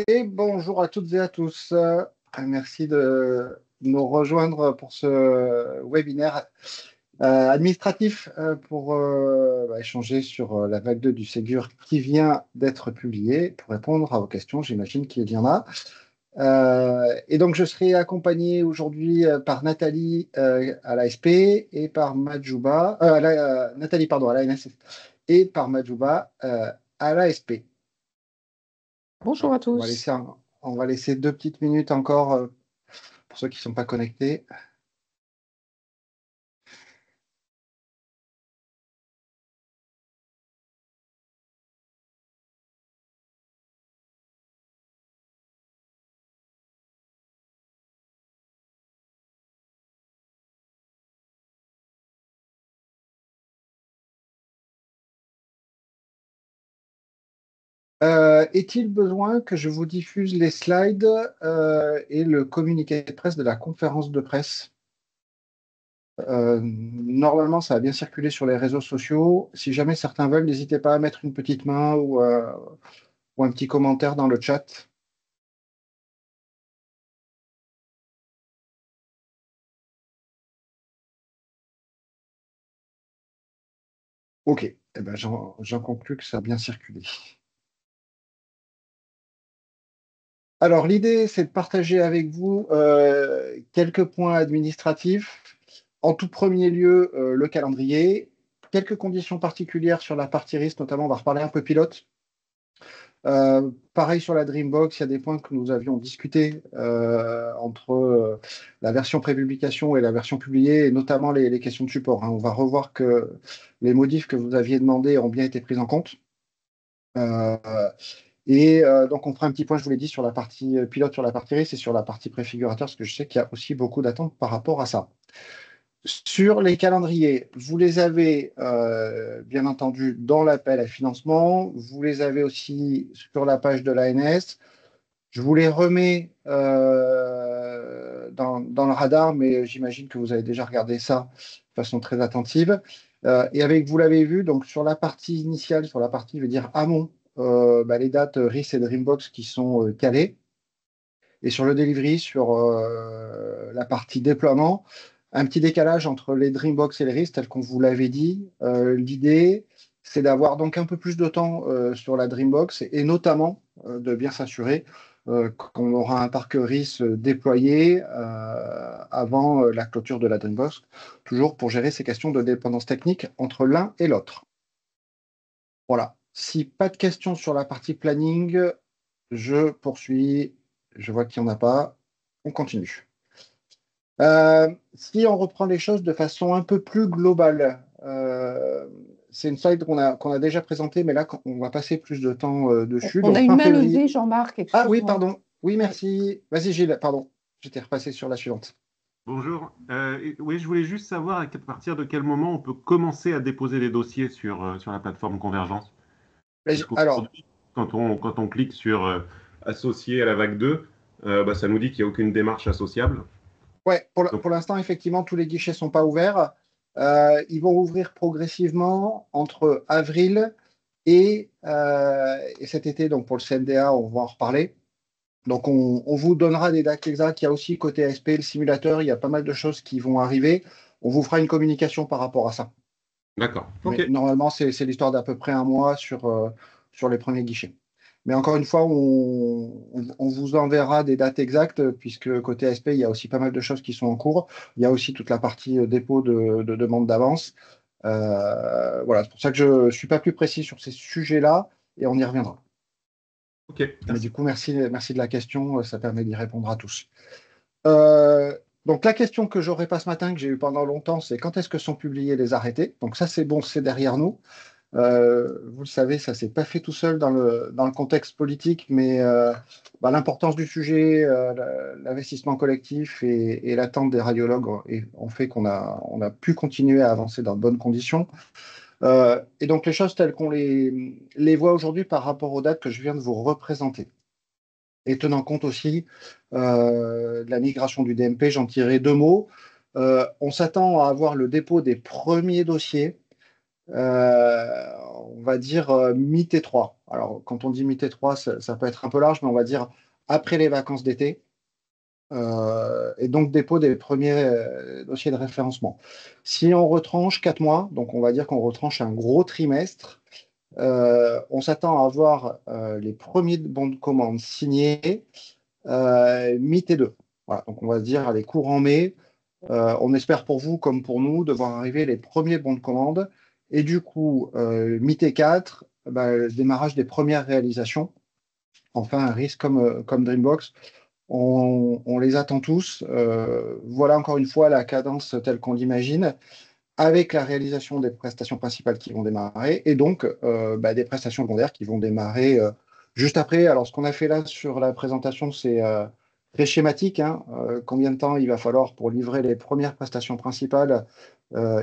Et bonjour à toutes et à tous. Merci de nous rejoindre pour ce webinaire administratif pour échanger sur la vague 2 du Ségur qui vient d'être publiée. Pour répondre à vos questions, j'imagine qu'il y en a. Et donc, je serai accompagné aujourd'hui par Nathalie à l'ASP et par Majouba, Nathalie, pardon, à la NSF et par Majouba à l'ASP. Bonjour à On va tous. laisser, on va laisser 2 petites minutes encore pour ceux qui ne sont pas connectés. Est-il besoin que je vous diffuse les slides et le communiqué de presse de la conférence de presse? Normalement, ça a bien circulé sur les réseaux sociaux. Si jamais certains veulent, n'hésitez pas à mettre une petite main ou un petit commentaire dans le chat. OK. Eh ben, j'en conclus que ça a bien circulé. Alors, l'idée, c'est de partager avec vous quelques points administratifs. En tout premier lieu, le calendrier, quelques conditions particulières sur la partie risque, notamment, on va reparler un peu pilote. Pareil sur la Dreambox, il y a des points que nous avions discutés entre la version pré-publication et la version publiée, et notamment les questions de support, hein. On va revoir que les modifs que vous aviez demandés ont bien été pris en compte. Euh, donc, on fera un petit point, je vous l'ai dit, sur la partie pilote, sur la partie risque et sur la partie préfigurateur, parce que je sais qu'il y a aussi beaucoup d'attentes par rapport à ça. Sur les calendriers, vous les avez bien entendu dans l'appel à financement, vous les avez aussi sur la page de l'ANS. Je vous les remets dans le radar, mais j'imagine que vous avez déjà regardé ça de façon très attentive. Et avec, vous l'avez vu, donc sur la partie initiale, sur la partie, je veux dire, amont, les dates RIS et Dreambox qui sont calées. Et sur le delivery, sur la partie déploiement, un petit décalage entre les Dreambox et les RIS, tel qu'on vous l'avait dit. L'idée, c'est d'avoir donc un peu plus de temps sur la Dreambox et notamment de bien s'assurer qu'on aura un parc RIS déployé avant la clôture de la Dreambox, toujours pour gérer ces questions de dépendance technique entre l'un et l'autre. Voilà. Si pas de questions sur la partie planning, je poursuis. Je vois qu'il n'y en a pas. On continue. Si on reprend les choses de façon un peu plus globale, c'est une slide qu'on a déjà présentée, mais là, on va passer plus de temps dessus. On a Donc, une fin main février. levée, Jean-Marc, Ah oui, excuse-moi. pardon. Oui, Ouais. merci. Vas-y, Gilles, pardon. J'étais repassé sur la suivante. Bonjour. Oui, je voulais juste savoir à partir de quel moment on peut commencer à déposer les dossiers sur la plateforme Convergence. Parce Alors, qu'aujourd'hui, quand on clique sur associer à la vague 2, ça nous dit qu'il n'y a aucune démarche associable. ouais, Donc, pour l'instant, effectivement, tous les guichets ne sont pas ouverts. Ils vont ouvrir progressivement entre avril et cet été, donc pour le CNDA, on va en reparler. Donc, on vous donnera des dates exactes. Il y a aussi côté ASP, le simulateur, il y a pas mal de choses qui vont arriver. On vous fera une communication par rapport à ça. d'accord. Mais OK. normalement, c'est l'histoire d'à peu près un mois sur les premiers guichets. Mais encore une fois, on vous enverra des dates exactes, puisque côté ASP, il y a aussi pas mal de choses qui sont en cours. Il y a aussi toute la partie dépôt de demande d'avance. Voilà, c'est pour ça que je ne suis pas plus précis sur ces sujets-là, et on y reviendra. OK, Mais du merci. coup, merci de la question, ça permet d'y répondre à tous. Euh, donc la question que j'aurais pas ce matin, que j'ai eu pendant longtemps, c'est quand est-ce que sont publiés les arrêtés? Donc ça, c'est bon, c'est derrière nous. Vous le savez, ça s'est pas fait tout seul dans le contexte politique, mais l'importance du sujet, l'investissement collectif et l'attente des radiologues ont fait qu'on a pu continuer à avancer dans de bonnes conditions. Et donc les choses telles qu'on les voit aujourd'hui par rapport aux dates que je viens de vous représenter. Et tenant compte aussi de la migration du DMP, j'en tirerai deux mots. On s'attend à avoir le dépôt des premiers dossiers on va dire mi-T3. Alors, quand on dit mi-T3, ça peut être un peu large, mais on va dire après les vacances d'été. Et donc dépôt des premiers dossiers de référencement. Si on retranche 4 mois, donc on va dire qu'on retranche un gros trimestre, on s'attend à avoir les premiers bons de commande signés mi-T2. Voilà, donc on va se dire, allez, courant mai, on espère pour vous comme pour nous de voir arriver les premiers bons de commande. Et du coup, mi-T4, bah, démarrage des premières réalisations. Enfin, un risque comme Dreambox, on les attend tous. Voilà encore une fois la cadence telle qu'on l'imagine, avec la réalisation des prestations principales qui vont démarrer, et donc bah, des prestations secondaires qui vont démarrer juste après. Alors, ce qu'on a fait là sur la présentation, c'est très schématique, hein. Combien de temps il va falloir pour livrer les premières prestations principales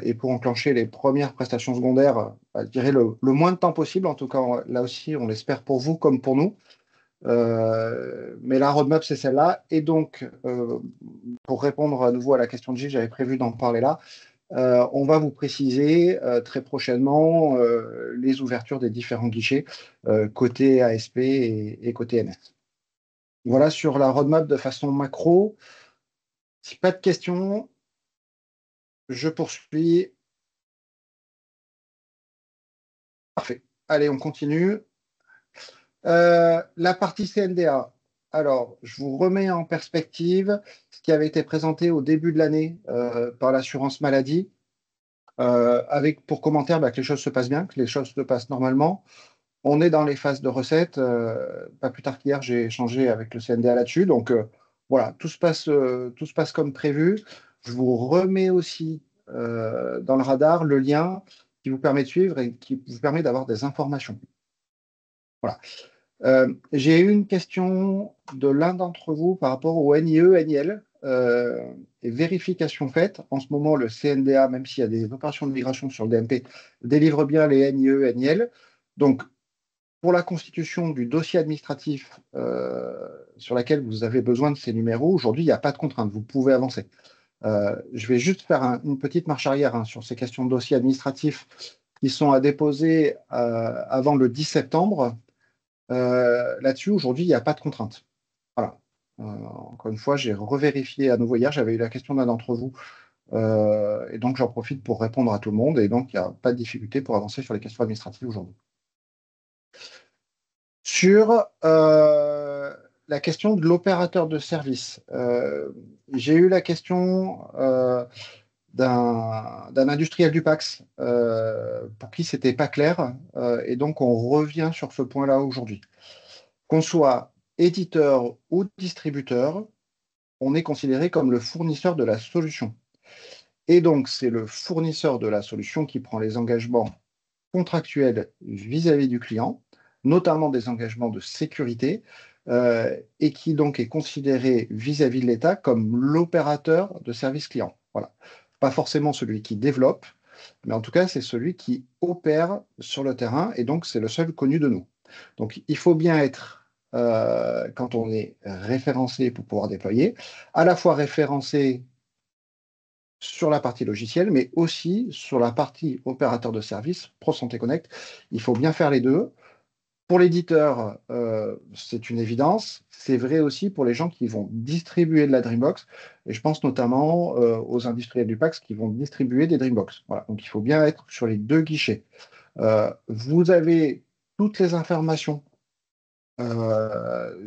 et pour enclencher les premières prestations secondaires, bah, je dirais le moins de temps possible. En tout cas, là aussi, on l'espère pour vous comme pour nous. Mais la roadmap, c'est celle-là. Et donc, pour répondre à nouveau à la question de Gilles, j'avais prévu d'en parler là. On va vous préciser très prochainement les ouvertures des différents guichets côté ASP et côté MS. Voilà sur la roadmap de façon macro. Si pas de questions, je poursuis. Parfait. Allez, on continue. La partie CNDA. Alors, je vous remets en perspective ce qui avait été présenté au début de l'année par l'assurance maladie, avec pour commentaire bah, que les choses se passent bien, que les choses se passent normalement. On est dans les phases de recettes. Pas plus tard qu'hier, j'ai échangé avec le CNDA là-dessus. Donc, voilà, tout se passe comme prévu. Je vous remets aussi dans le radar le lien qui vous permet de suivre et qui vous permet d'avoir des informations. Voilà. J'ai eu une question de l'un d'entre vous par rapport au NIE, NIL et vérification faite. En ce moment, le CNDA, même s'il y a des opérations de migration sur le DMP, délivre bien les NIE, NIL. Donc, pour la constitution du dossier administratif sur lequel vous avez besoin de ces numéros, aujourd'hui, il n'y a pas de contrainte. Vous pouvez avancer. Je vais juste faire une petite marche arrière hein, sur ces questions de dossier administratif qui sont à déposer avant le 10 septembre. Là-dessus, aujourd'hui, il n'y a pas de contrainte. Voilà. Encore une fois, j'ai revérifié à nouveau hier, j'avais eu la question d'un d'entre vous, et donc j'en profite pour répondre à tout le monde, et donc il n'y a pas de difficulté pour avancer sur les questions administratives aujourd'hui. Sur la question de l'opérateur de service, j'ai eu la question d'un industriel du PAX pour qui c'était pas clair, et donc on revient sur ce point-là aujourd'hui. Qu'on soit éditeur ou distributeur, on est considéré comme le fournisseur de la solution. Et donc, c'est le fournisseur de la solution qui prend les engagements contractuels vis-à-vis du client, notamment des engagements de sécurité, et qui donc est considéré vis-à-vis de l'État comme l'opérateur de service client. Voilà. Pas forcément celui qui développe, mais en tout cas, c'est celui qui opère sur le terrain, et donc c'est le seul connu de nous. Donc, il faut bien être, quand on est référencé pour pouvoir déployer, à la fois référencé sur la partie logicielle, mais aussi sur la partie opérateur de service, ProSanté Connect. Il faut bien faire les deux. Pour l'éditeur, c'est une évidence. C'est vrai aussi pour les gens qui vont distribuer de la Dreambox. Et je pense notamment aux industriels du PAX qui vont distribuer des Dreambox. Voilà. Donc, il faut bien être sur les deux guichets. Vous avez toutes les informations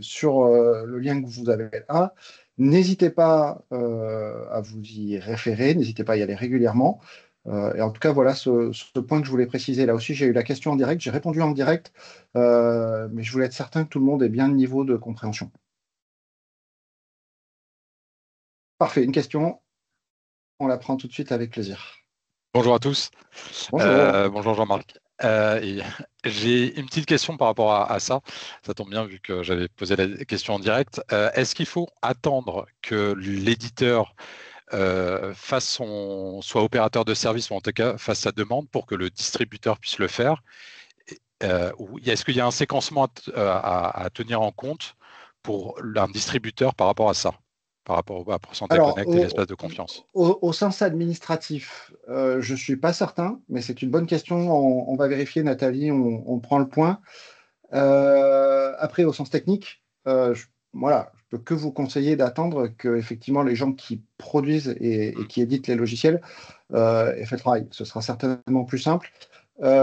sur le lien que vous avez là. N'hésitez pas à vous y référer, n'hésitez pas à y aller régulièrement. Et en tout cas, voilà ce point que je voulais préciser. Là aussi, j'ai eu la question en direct, j'ai répondu en direct, mais je voulais être certain que tout le monde ait bien le niveau de compréhension. Parfait, une question, on la prend tout de suite avec plaisir. Bonjour à tous. Bonjour. Bonjour Jean-Marc. J'ai une petite question par rapport à ça. Ça tombe bien vu que j'avais posé la question en direct. Est-ce qu'il faut attendre que l'éditeur soit opérateur de service ou en tout cas fasse sa demande pour que le distributeur puisse le faire? Ou est-ce qu'il y a un séquencement à tenir en compte pour un distributeur par rapport à ça? par rapport à Santé Alors, Connect et l'espace de confiance? au sens administratif, je ne suis pas certain, mais c'est une bonne question. On va vérifier, Nathalie, on prend le point. Après, au sens technique, voilà, je peux que vous conseiller d'attendre que effectivement les gens qui produisent et qui éditent les logiciels aient fait le travail. Ce sera certainement plus simple.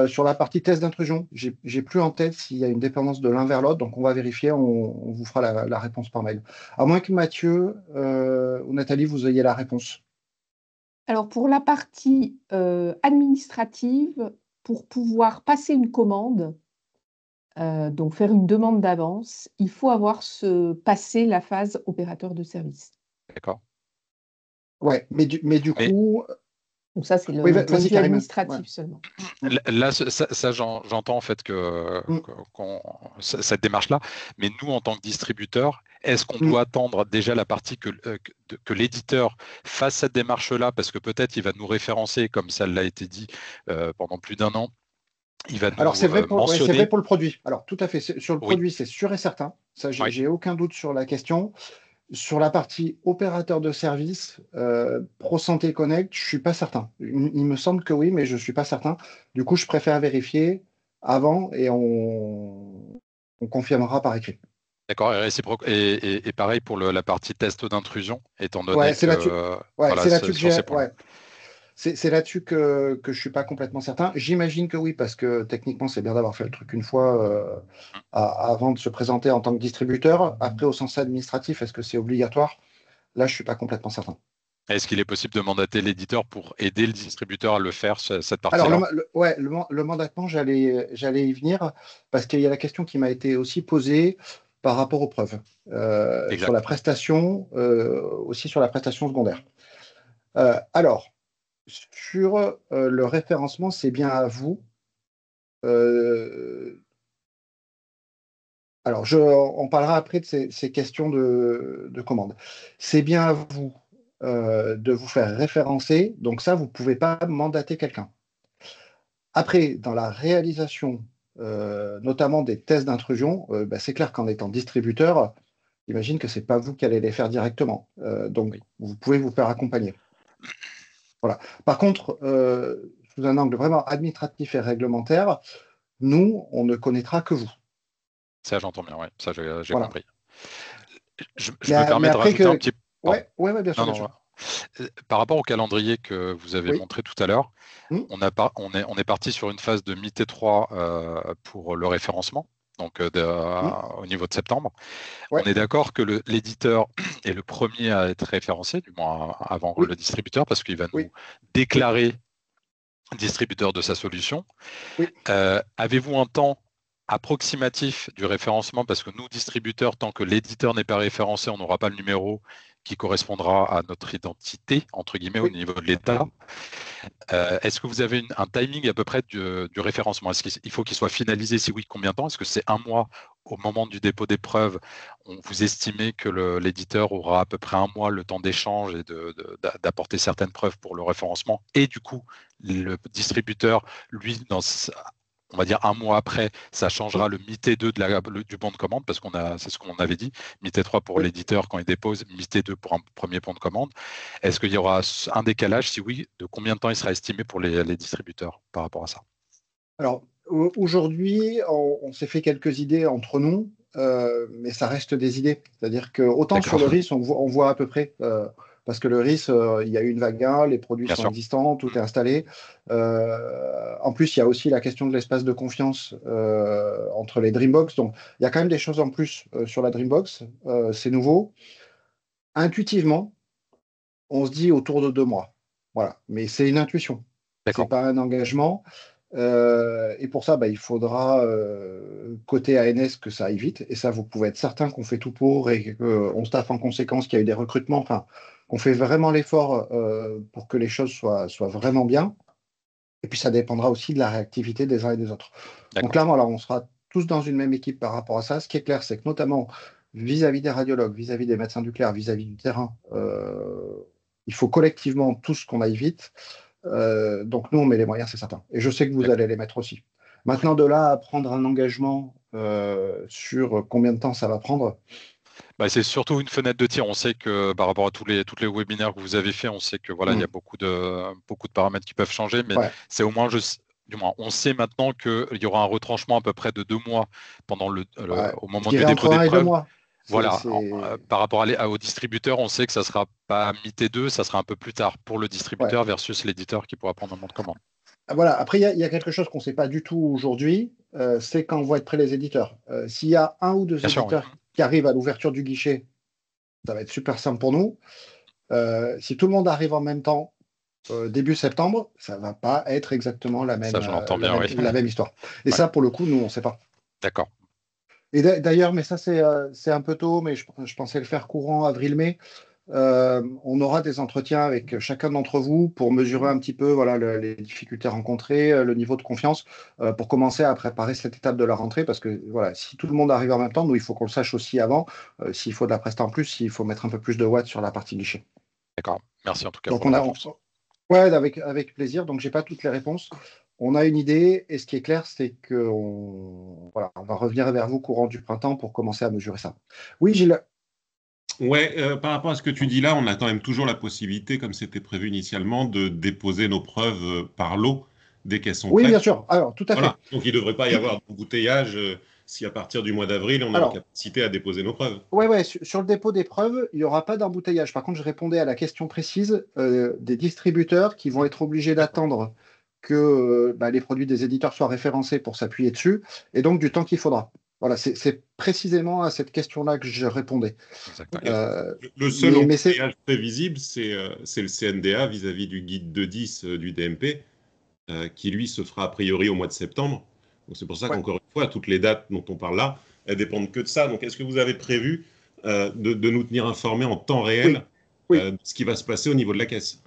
Sur la partie test d'intrusion, j'ai plus en tête s'il y a une dépendance de l'un vers l'autre, donc on va vérifier, on vous fera la réponse par mail. À moins que Mathieu ou Nathalie, vous ayez la réponse. Alors, pour la partie administrative, pour pouvoir passer une commande, donc faire une demande d'avance, il faut passé la phase opérateur de service. D'accord. Ouais, mais du coup. Donc ça, c'est le Oui, point de vas-y, vue Karim. administratif seulement. Là, ça, j'entends en fait cette démarche-là, mais nous, en tant que distributeur, est-ce qu'on doit attendre déjà la partie que l'éditeur fasse cette démarche-là, parce que peut-être il va nous référencer, comme ça l'a été dit pendant plus d'1 an, il va nous Alors, c'est vrai mentionner. pour le produit. Alors, tout à fait. Sur le produit, c'est sûr et certain. Ça, j'ai aucun doute sur la question. Sur la partie opérateur de service, Pro Santé Connect, je ne suis pas certain. Il me semble que oui, mais je ne suis pas certain. Du coup, je préfère vérifier avant et on confirmera par écrit. D'accord, et réciproque. Et pareil pour la partie test d'intrusion, étant donné Ouais, c'est là-dessus. voilà, c'est là-dessus que sur ces points. Ouais. C'est là-dessus que je ne suis pas complètement certain. J'imagine que oui, parce que techniquement, c'est bien d'avoir fait le truc une fois avant de se présenter en tant que distributeur. Après, au sens administratif, est-ce que c'est obligatoire? Là, je ne suis pas complètement certain. Est-ce qu'il est possible de mandater l'éditeur pour aider le distributeur à le faire, cette Alors, partie-là? le mandatement, j'allais y venir, parce qu'il y a la question qui m'a été aussi posée par rapport aux preuves, sur la prestation, aussi sur la prestation secondaire. Alors, sur le référencement, c'est bien à vous. Alors, on parlera après de ces questions de commande. C'est bien à vous de vous faire référencer. Donc ça, vous ne pouvez pas mandater quelqu'un. Après, dans la réalisation, notamment des tests d'intrusion, c'est clair qu'en étant distributeur, j'imagine que ce n'est pas vous qui allez les faire directement. Donc, vous pouvez vous faire accompagner. Voilà. Par contre, sous un angle vraiment administratif et réglementaire, nous, on ne connaîtra que vous. Ça, j'entends bien, ouais. Ça, j'ai compris. Je me mais permets de après rajouter un petit... Ouais, bien sûr. Non, bien sûr. Par rapport au calendrier que vous avez montré tout à l'heure, on est parti sur une phase de mi-T3 pour le référencement, donc au niveau de septembre. On est d'accord que l'éditeur est le premier à être référencé, du moins avant le distributeur, parce qu'il va nous déclarer distributeur de sa solution. Avez-vous un temps approximatif du référencement? Parce que nous, distributeurs, tant que l'éditeur n'est pas référencé, on n'aura pas le numéro qui correspondra à notre identité, entre guillemets, au niveau de l'État. Est-ce que vous avez un timing à peu près du référencement? Est-ce qu'il faut qu'il soit finalisé? Si oui, combien de temps? Est-ce que c'est 1 mois au moment du dépôt des preuves? Vous estimez que l'éditeur aura à peu près 1 mois le temps d'échange et d'apporter certaines preuves pour le référencement, et du coup, le distributeur, lui, on va dire 1 mois après, ça changera le MIT2 du bon de commande, parce c'est ce qu'on avait dit, MIT3 pour l'éditeur quand il dépose, MIT2 pour un premier bon de commande. Est-ce qu'il y aura un décalage? Si oui, de combien de temps il sera estimé pour les distributeurs par rapport à ça? Alors, aujourd'hui, on s'est fait quelques idées entre nous, mais ça reste des idées. C'est-à-dire que autant sur le RIS, on voit à peu près, parce que le RIS, il y a eu une vague 1, les produits sont existants, tout est installé. En plus, il y a aussi la question de l'espace de confiance entre les Dreambox. Donc, il y a quand même des choses en plus sur la Dreambox. C'est nouveau. Intuitivement, on se dit autour de 2 mois. Voilà. Mais c'est une intuition. Ce n'est pas un engagement. Et pour ça, il faudra, côté ANS, que ça aille vite. Et ça, vous pouvez être certain qu'on fait tout pour et qu'on staffe en conséquence, qu'il y a eu des recrutements, enfin, qu'on fait vraiment l'effort pour que les choses soient vraiment bien. Et puis, ça dépendra aussi de la réactivité des uns et des autres. Donc là, voilà, on sera tous dans une même équipe par rapport à ça. Ce qui est clair, c'est que notamment vis-à-vis des radiologues, vis-à-vis des médecins nucléaires, vis-à-vis du terrain, il faut collectivement tous qu'on aille vite. Donc nous, on met les moyens, c'est certain. Et je sais que vous allez les mettre aussi. Maintenant, de là à prendre un engagement sur combien de temps ça va prendre, C'est surtout une fenêtre de tir. On sait que par rapport à tous les webinaires que vous avez fait, on sait que voilà, il y a beaucoup de paramètres qui peuvent changer, mais c'est au moins du moins, on sait maintenant qu'il y aura un retranchement à peu près de 2 mois pendant au moment du dépôt des preuves. Voilà, par rapport aux distributeurs, on sait que ça ne sera pas mi-T2, ça sera un peu plus tard pour le distributeur versus l'éditeur qui pourra prendre un bon de commande. Voilà, après, il y a quelque chose qu'on ne sait pas du tout aujourd'hui, c'est quand vont être prêts les éditeurs. S'il y a un ou deux éditeurs qui arrivent à l'ouverture du guichet, ça va être super simple pour nous. Si tout le monde arrive en même temps, début septembre, ça ne va pas être exactement la même, la même histoire. Et ça, pour le coup, nous, on ne sait pas. D'accord. Et d'ailleurs, mais ça, c'est un peu tôt, mais je pensais le faire courant avril-mai. On aura des entretiens avec chacun d'entre vous pour mesurer un petit peu les difficultés rencontrées, le niveau de confiance, pour commencer à préparer cette étape de la rentrée. Parce que si tout le monde arrive en même temps, nous, il faut qu'on le sache aussi avant, s'il faut de la presta en plus, s'il faut mettre un peu plus de watts sur la partie guichet. D'accord, merci en tout cas. Donc, avec plaisir. Donc, je n'ai pas toutes les réponses. On a une idée, et ce qui est clair, c'est qu'on va revenir vers vous courant du printemps pour commencer à mesurer ça. Oui, Gilles. Ouais, par rapport à ce que tu dis là, on a quand même toujours la possibilité, comme c'était prévu initialement, de déposer nos preuves par lot dès qu'elles sont prêtes. Oui, bien sûr. Alors, tout à fait. Donc, il ne devrait pas y avoir d'embouteillage si à partir du mois d'avril, on a la capacité à déposer nos preuves. Oui, sur le dépôt des preuves, il n'y aura pas d'embouteillage. Par contre, je répondais à la question précise des distributeurs qui vont être obligés d'attendre que les produits des éditeurs soient référencés pour s'appuyer dessus, et donc du temps qu'il faudra. Voilà, c'est précisément à cette question-là que je répondais. Le seul embouteillage prévisible, c'est le CNDA vis-à-vis du guide 2.10 du DMP, qui lui se fera a priori au mois de septembre. Donc c'est pour ça qu'encore une fois, toutes les dates dont on parle là, elles dépendent que de ça. Donc est-ce que vous avez prévu de nous tenir informés en temps réel de ce qui va se passer au niveau de la caisse?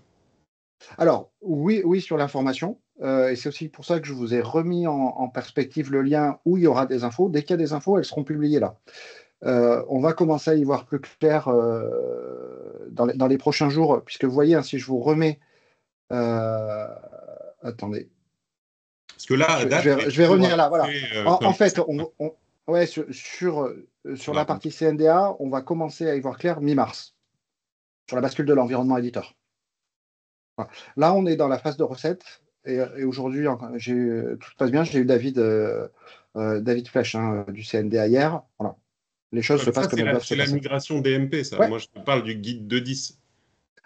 Alors, oui, sur l'information. Et c'est aussi pour ça que je vous ai remis en perspective le lien où il y aura des infos. Dès qu'il y a des infos, elles seront publiées là. On va commencer à y voir plus clair dans les prochains jours, puisque vous voyez, si je vous remets... attendez. Parce que là, je vais revenir là. Voilà. En fait, sur la partie CNDA, on va commencer à y voir clair mi-mars, sur la bascule de l'environnement éditeur. Voilà. Là, on est dans la phase de recette. Et aujourd'hui, tout se passe bien. J'ai eu David Flech du CNDA hier. Voilà. Les choses se passent comme elles doivent se passer. C'est la migration DMP, ça. Moi, je te parle du guide 2.10.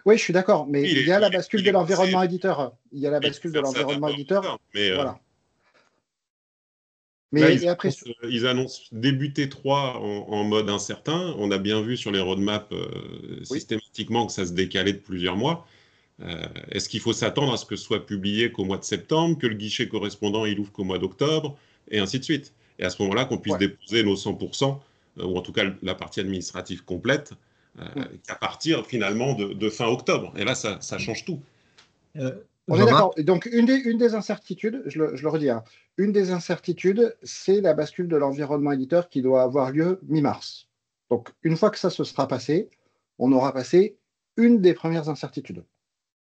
Oui, je suis d'accord. Mais il y a la bascule de l'environnement éditeur. Il y a la bascule de l'environnement éditeur. Voilà. Mais là, après, ils annoncent début T3 en mode incertain. On a bien vu sur les roadmaps systématiquement que ça se décalait de plusieurs mois. Est-ce qu'il faut s'attendre à ce que ce soit publié qu'au mois de septembre, que le guichet correspondant il ouvre qu'au mois d'octobre, et ainsi de suite? Et à ce moment-là, qu'on puisse déposer nos 100%, ou en tout cas la partie administrative complète, qu'à partir finalement de fin octobre. Et là, ça change tout. On est d'accord. Donc, une des incertitudes, je le redis, une des incertitudes, c'est la bascule de l'environnement éditeur qui doit avoir lieu mi-mars. Donc, une fois que ça se sera passé, on aura passé une des premières incertitudes.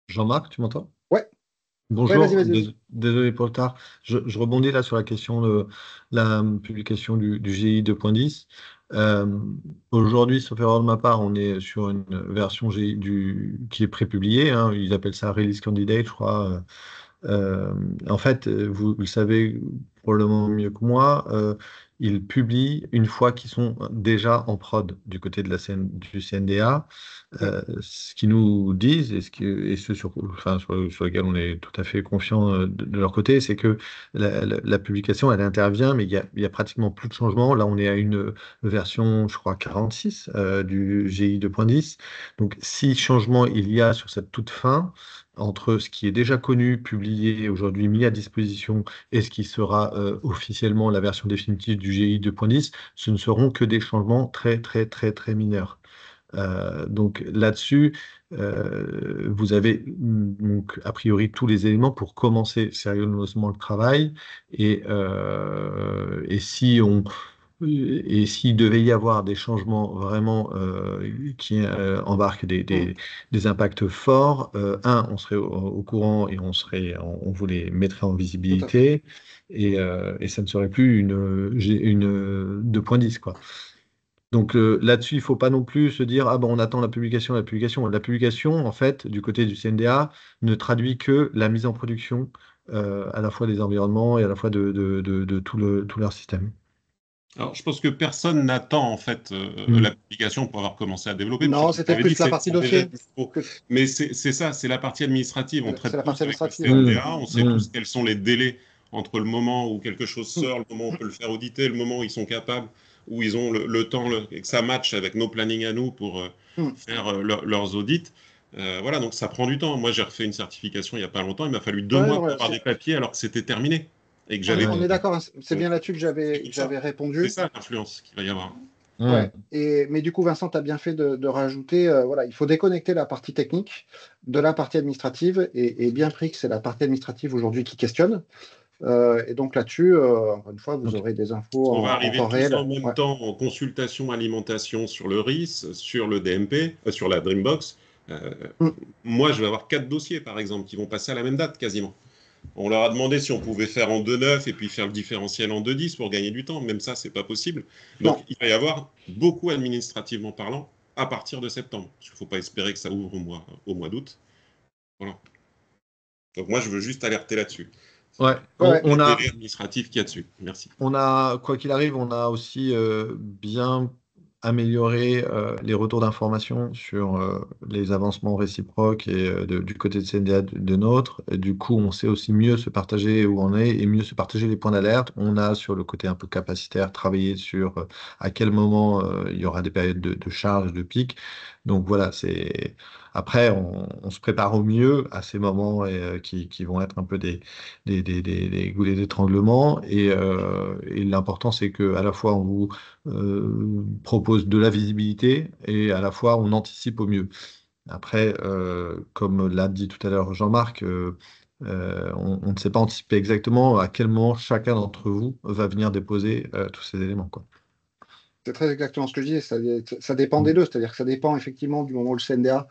Jean-Marc, tu m'entends? Ouais. Bonjour, désolé pour le retard. Je rebondis là sur la question de la publication du GI 2.10. Aujourd'hui, sauf erreur de ma part, on est sur une version GI qui est prépubliée. Ils appellent ça Release Candidate, je crois. En fait, vous le savez probablement mieux que moi, ils publient une fois qu'ils sont déjà en prod du côté de du CNDA. Ce qu'ils nous disent et ce sur lequel on est tout à fait confiant de leur côté, c'est que la publication, elle intervient, mais il y a pratiquement plus de changements. Là, on est à une version, je crois, 46 du GI 2.10. Donc, si changement il y a sur cette toute fin, entre ce qui est déjà connu, publié, aujourd'hui mis à disposition, et ce qui sera officiellement la version définitive du GI 2.10, ce ne seront que des changements très, très, très, très mineurs. Donc là-dessus, vous avez donc a priori tous les éléments pour commencer sérieusement le travail, et s'il devait y avoir des changements vraiment qui embarquent des impacts forts, on serait au courant et on vous les mettrait en visibilité, et ça ne serait plus une 2.10, quoi. Donc là-dessus, il ne faut pas non plus se dire, ah ben on attend la publication. La publication, en fait, du côté du CNDA, ne traduit que la mise en production à la fois des environnements et à la fois de tout leur système. Alors, je pense que personne n'attend en fait la publication pour avoir commencé à développer. Non, c'était plus la partie dossier. Mais c'est ça, c'est la partie administrative. On traite tous avec le administrative. CNDA, on sait tous quels sont les délais entre le moment où quelque chose sort, le moment où on peut le faire auditer, le moment où ils sont capables, où ils ont le temps et que ça matche avec nos plannings à nous pour faire leurs audits. Voilà, donc ça prend du temps. Moi, j'ai refait une certification il n'y a pas longtemps. Il m'a fallu 2 mois pour avoir des papiers alors que c'était terminé. Et que on est d'accord, c'est bien là-dessus que j'avais répondu. C'est ça l'influence qu'il va y avoir. Ouais. Mais du coup, Vincent, tu as bien fait de rajouter, voilà, il faut déconnecter la partie technique de la partie administrative, et bien pris que c'est la partie administrative aujourd'hui qui questionne. Et donc là-dessus, encore une fois, vous aurez des infos on va arriver en temps réel. En même temps en consultation alimentation sur le RIS, sur le DMP, sur la Dreambox. Moi, je vais avoir 4 dossiers, par exemple, qui vont passer à la même date, quasiment. On leur a demandé si on pouvait faire en 2.9 et puis faire le différentiel en 2.10 pour gagner du temps. Même ça, c'est pas possible. Donc, il va y avoir beaucoup administrativement parlant à partir de septembre. Il ne faut pas espérer que ça ouvre au mois d'août. Voilà. Donc, moi, je veux juste alerter là-dessus. Ouais. On a administratif qu'il y a dessus. Merci. On a, quoi qu'il arrive, on a aussi bien amélioré les retours d'informations sur les avancements réciproques et du côté de CNDA de nôtre. Et du coup, on sait aussi mieux se partager où on est et mieux se partager les points d'alerte. On a, sur le côté un peu capacitaire, travaillé sur à quel moment il y aura des périodes de charge, de pic. Donc voilà, c'est... Après, on se prépare au mieux à ces moments qui vont être un peu des goulets d'étranglement. Et l'important, c'est qu'à la fois, on vous propose de la visibilité et à la fois, on anticipe au mieux. Après, comme l'a dit tout à l'heure Jean-Marc, on ne sait pas anticiper exactement à quel moment chacun d'entre vous va venir déposer tous ces éléments, quoi. C'est très exactement ce que je disais, ça dépend des deux, c'est-à-dire que ça dépend effectivement du moment où le CNDA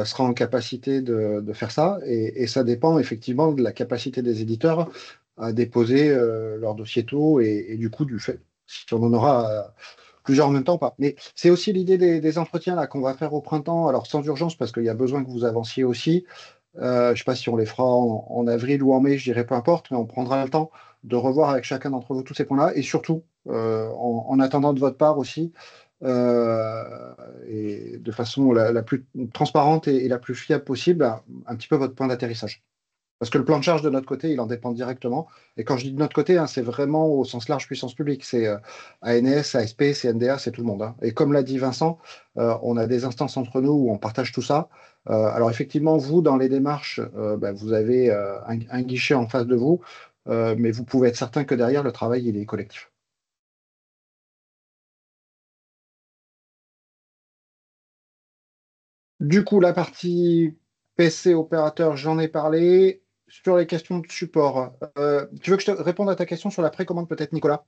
sera en capacité de faire ça, et ça dépend effectivement de la capacité des éditeurs à déposer leur dossier taux, et du coup du fait si on en aura plusieurs en même temps ou pas. Mais c'est aussi l'idée des entretiens là qu'on va faire au printemps, alors sans urgence parce qu'il y a besoin que vous avanciez aussi. Je ne sais pas si on les fera en avril ou en mai, je dirais peu importe, mais on prendra le temps de revoir avec chacun d'entre vous tous ces points-là, et surtout, en attendant de votre part aussi, et de façon la plus transparente et la plus fiable possible, un petit peu votre point d'atterrissage. Parce que le plan de charge de notre côté, il en dépend directement. Et quand je dis de notre côté, c'est vraiment au sens large puissance publique. C'est ANS, ASP, CNDA, c'est tout le monde. Et comme l'a dit Vincent, on a des instances entre nous où on partage tout ça. Alors effectivement, vous, dans les démarches, vous avez un guichet en face de vous, mais vous pouvez être certain que derrière, le travail, il est collectif. Du coup, la partie PC opérateur, j'en ai parlé. Sur les questions de support, tu veux que je te réponde à ta question sur la précommande, peut-être, Nicolas?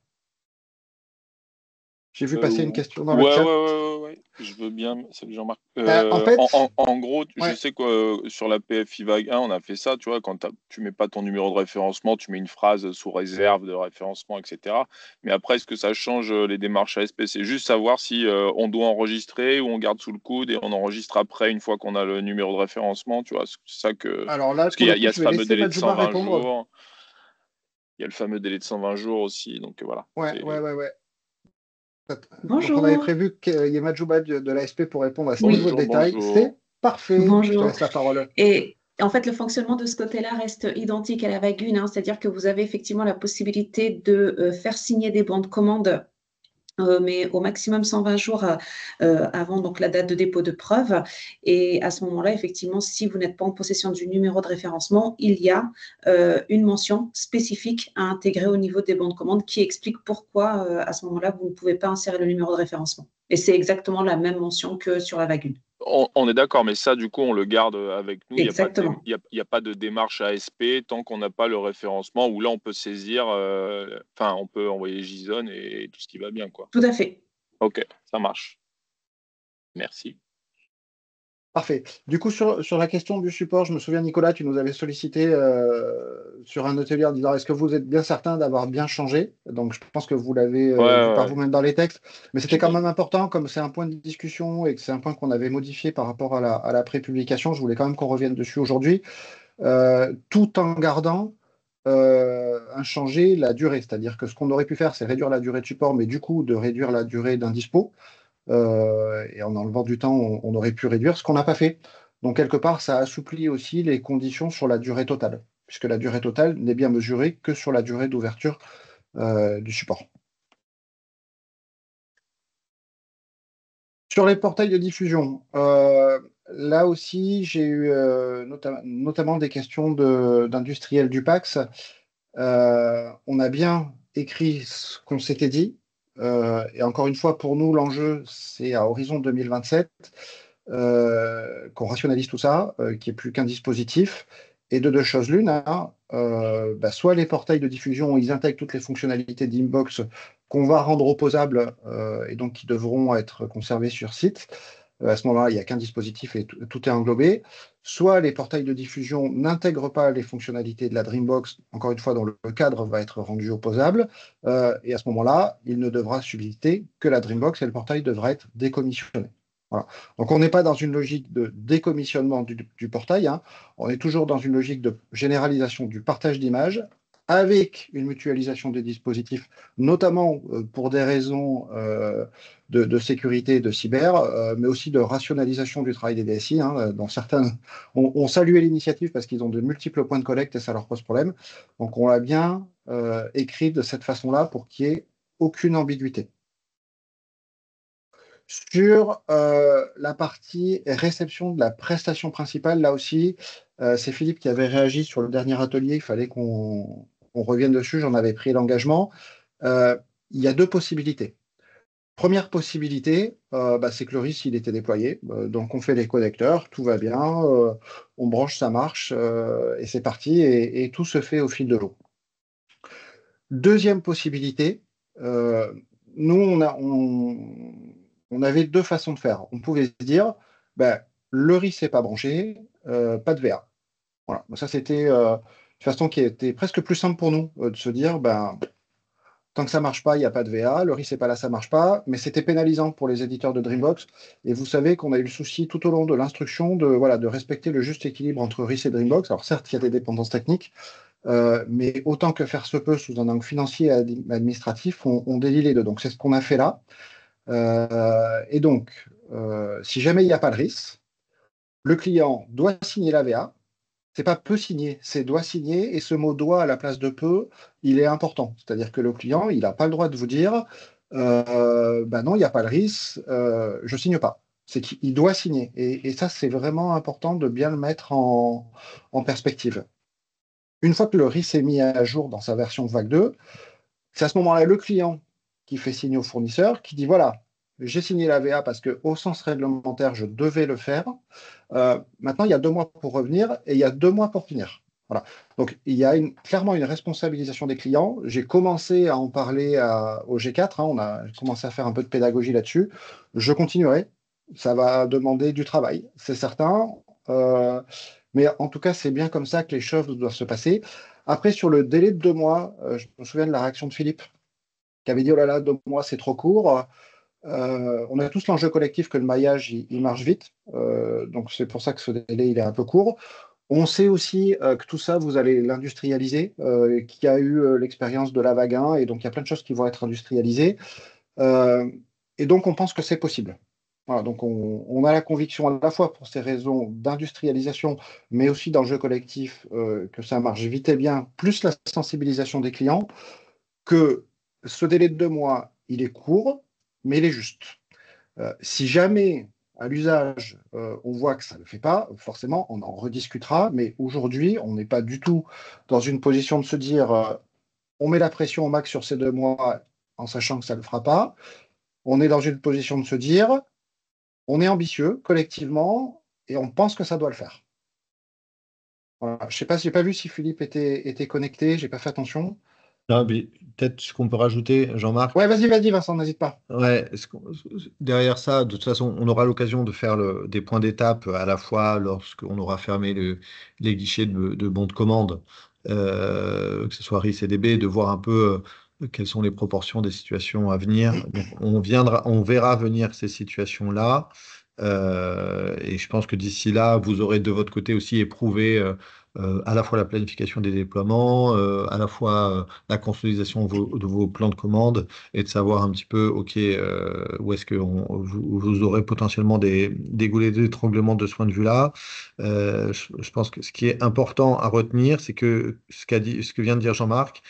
J'ai vu passer une question dans le chat. Ouais, je veux bien. Salut Jean-Marc. En fait, en gros, je sais que sur la PFI Vague 1, on a fait ça, tu vois, quand tu mets pas ton numéro de référencement, tu mets une phrase sous réserve de référencement, etc. Mais après, est-ce que ça change les démarches ASP? C'est juste savoir si on doit enregistrer ou on garde sous le coude et on enregistre après une fois qu'on a le numéro de référencement, tu vois. C'est ça que... Alors là, parce qu'il y a ce fameux délai de 120 répondre. jours. Il y a le fameux délai de 120 jours aussi, donc voilà. Ouais. Bonjour. Donc on avait prévu qu'il y ait Majouba de l'ASP pour répondre à ce niveau de détail. C'est parfait. Bonjour. Je te laisse la parole. Et en fait, le fonctionnement de ce côté-là reste identique à la vague 1, c'est-à-dire que vous avez effectivement la possibilité de faire signer des bons de commande, mais au maximum 120 jours avant donc, la date de dépôt de preuve. Et à ce moment-là, effectivement, si vous n'êtes pas en possession du numéro de référencement, il y a une mention spécifique à intégrer au niveau des bons de commande qui explique pourquoi, à ce moment-là, vous ne pouvez pas insérer le numéro de référencement. Et c'est exactement la même mention que sur la vague 1. On est d'accord, mais ça, du coup, on le garde avec nous. Exactement. Il n'y a pas de démarche ASP tant qu'on n'a pas le référencement, où là, on peut saisir, on peut envoyer JSON et tout ce qui va bien, quoi. Tout à fait. Ok, ça marche. Merci. Parfait. Du coup, sur la question du support, je me souviens, Nicolas, tu nous avais sollicité sur un atelier en disant est-ce que vous êtes bien certain d'avoir bien changé? Donc, je pense que vous l'avez vu par vous-même dans les textes. Mais c'était quand même important, comme c'est un point de discussion et que c'est un point qu'on avait modifié par rapport à la pré-publication. Je voulais quand même qu'on revienne dessus aujourd'hui, tout en gardant inchangé la durée. C'est-à-dire que ce qu'on aurait pu faire, c'est réduire la durée de support, mais du coup, de réduire la durée d'un dispo. Et en enlevant du temps, on aurait pu réduire, ce qu'on n'a pas fait. Donc, quelque part, ça assouplit aussi les conditions sur la durée totale, puisque la durée totale n'est bien mesurée que sur la durée d'ouverture du support. Sur les portails de diffusion, là aussi, j'ai eu notamment des questions d'industriels du PAX. On a bien écrit ce qu'on s'était dit. Et encore une fois, pour nous, l'enjeu, c'est à horizon 2027 qu'on rationalise tout ça, qu'il n'y ait plus qu'un dispositif. Et de deux choses l'une, hein, soit les portails de diffusion, ils intègrent toutes les fonctionnalités d'Inbox qu'on va rendre opposables et donc qui devront être conservés sur site. À ce moment-là, il n'y a qu'un dispositif et tout est englobé. Soit les portails de diffusion n'intègrent pas les fonctionnalités de la Dreambox, encore une fois, dont le cadre va être rendu opposable. Et à ce moment-là, il ne devra subsister que la Dreambox et le portail devra être décommissionné. Voilà. Donc, on n'est pas dans une logique de décommissionnement du portail, hein. On est toujours dans une logique de généralisation du partage d'images avec une mutualisation des dispositifs, notamment pour des raisons de sécurité, de cyber, mais aussi de rationalisation du travail des DSI. Hein, dont certains ont salué l'initiative parce qu'ils ont de multiples points de collecte et ça leur pose problème. Donc, on l'a bien écrit de cette façon-là pour qu'il n'y ait aucune ambiguïté. Sur la partie réception de la prestation principale, là aussi, c'est Philippe qui avait réagi sur le dernier atelier. Il fallait qu'on revienne dessus. J'en avais pris l'engagement. Il y a deux possibilités. Première possibilité, c'est que le RIS, il était déployé. Donc, on fait les connecteurs, tout va bien, on branche, ça marche, et c'est parti, et tout se fait au fil de l'eau. Deuxième possibilité, nous, on avait deux façons de faire. On pouvait se dire, le RIS n'est pas branché, pas de VA. Voilà. Ça, c'était une façon qui était presque plus simple pour nous, de se dire, tant que ça ne marche pas, il n'y a pas de VA, le RIS n'est pas là, ça ne marche pas, mais c'était pénalisant pour les éditeurs de Dreambox. Et vous savez qu'on a eu le souci tout au long de l'instruction de respecter le juste équilibre entre RIS et Dreambox. Alors certes, il y a des dépendances techniques, mais autant que faire se peut sous un angle financier et administratif, on délie les deux. Donc c'est ce qu'on a fait là. Et donc, si jamais il n'y a pas de RIS, le client doit signer la VA. C'est pas peut signer, c'est doit signer, et ce mot doit à la place de peut, il est important. C'est-à-dire que le client, il n'a pas le droit de vous dire non, il n'y a pas le RIS, je ne signe pas. C'est qu'il doit signer. Et ça, c'est vraiment important de bien le mettre en perspective. Une fois que le RIS est mis à jour dans sa version VAC 2, c'est à ce moment-là le client qui fait signer au fournisseur, qui dit voilà, j'ai signé la VA parce qu'au sens réglementaire, je devais le faire. Maintenant, il y a 2 mois pour revenir et il y a 2 mois pour finir. Voilà. Donc, il y a clairement une responsabilisation des clients. J'ai commencé à en parler au G4. On a commencé à faire un peu de pédagogie là-dessus. Je continuerai. Ça va demander du travail, c'est certain. Mais en tout cas, c'est bien comme ça que les choses doivent se passer. Après, sur le délai de 2 mois, je me souviens de la réaction de Philippe, qui avait dit oh là là, 2 mois, c'est trop court. On a tous l'enjeu collectif que le maillage, il marche vite. Donc, c'est pour ça que ce délai, il est un peu court. On sait aussi que tout ça, vous allez l'industrialiser, qui a eu l'expérience de la vague 1, et donc il y a plein de choses qui vont être industrialisées. Et donc, on pense que c'est possible. Voilà, donc, on a la conviction à la fois pour ces raisons d'industrialisation, mais aussi d'enjeu collectif, que ça marche vite et bien, plus la sensibilisation des clients, que ce délai de 2 mois, il est court, mais il est juste. Si jamais, à l'usage, on voit que ça ne le fait pas, forcément, on en rediscutera, mais aujourd'hui, on n'est pas du tout dans une position de se dire on met la pression au max sur ces 2 mois en sachant que ça ne le fera pas. On est dans une position de se dire on est ambitieux collectivement et on pense que ça doit le faire. Voilà. Je ne sais pas, j'ai pas vu si Philippe était connecté, j'ai pas fait attention. Peut-être ce qu'on peut rajouter, Jean-Marc. Ouais, vas-y, Vincent, n'hésite pas. Ouais, derrière ça, de toute façon, on aura l'occasion de faire des points d'étape à la fois lorsqu'on aura fermé les guichets de bons de commande, que ce soit RIS et DB, de voir un peu quelles sont les proportions des situations à venir. Donc, on verra venir ces situations-là. Et je pense que d'ici là, vous aurez de votre côté aussi éprouvé à la fois la planification des déploiements, à la fois la consolidation de vos plans de commande et de savoir un petit peu, OK, où est-ce que vous aurez potentiellement des goulets d'étranglement de ce point de vue-là. Je pense que ce qui est important à retenir, c'est que ce que vient de dire Jean-Marc,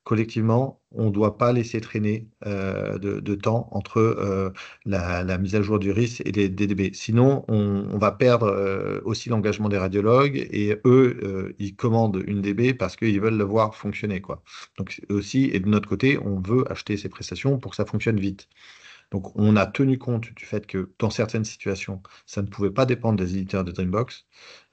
collectivement, on ne doit pas laisser traîner de temps entre la mise à jour du RIS et des DDB. Sinon, on va perdre aussi l'engagement des radiologues et eux, ils commandent une DB parce qu'ils veulent le voir fonctionner, quoi. Donc aussi, et de notre côté, on veut acheter ces prestations pour que ça fonctionne vite. Donc on a tenu compte du fait que dans certaines situations, ça ne pouvait pas dépendre des éditeurs de Dreambox.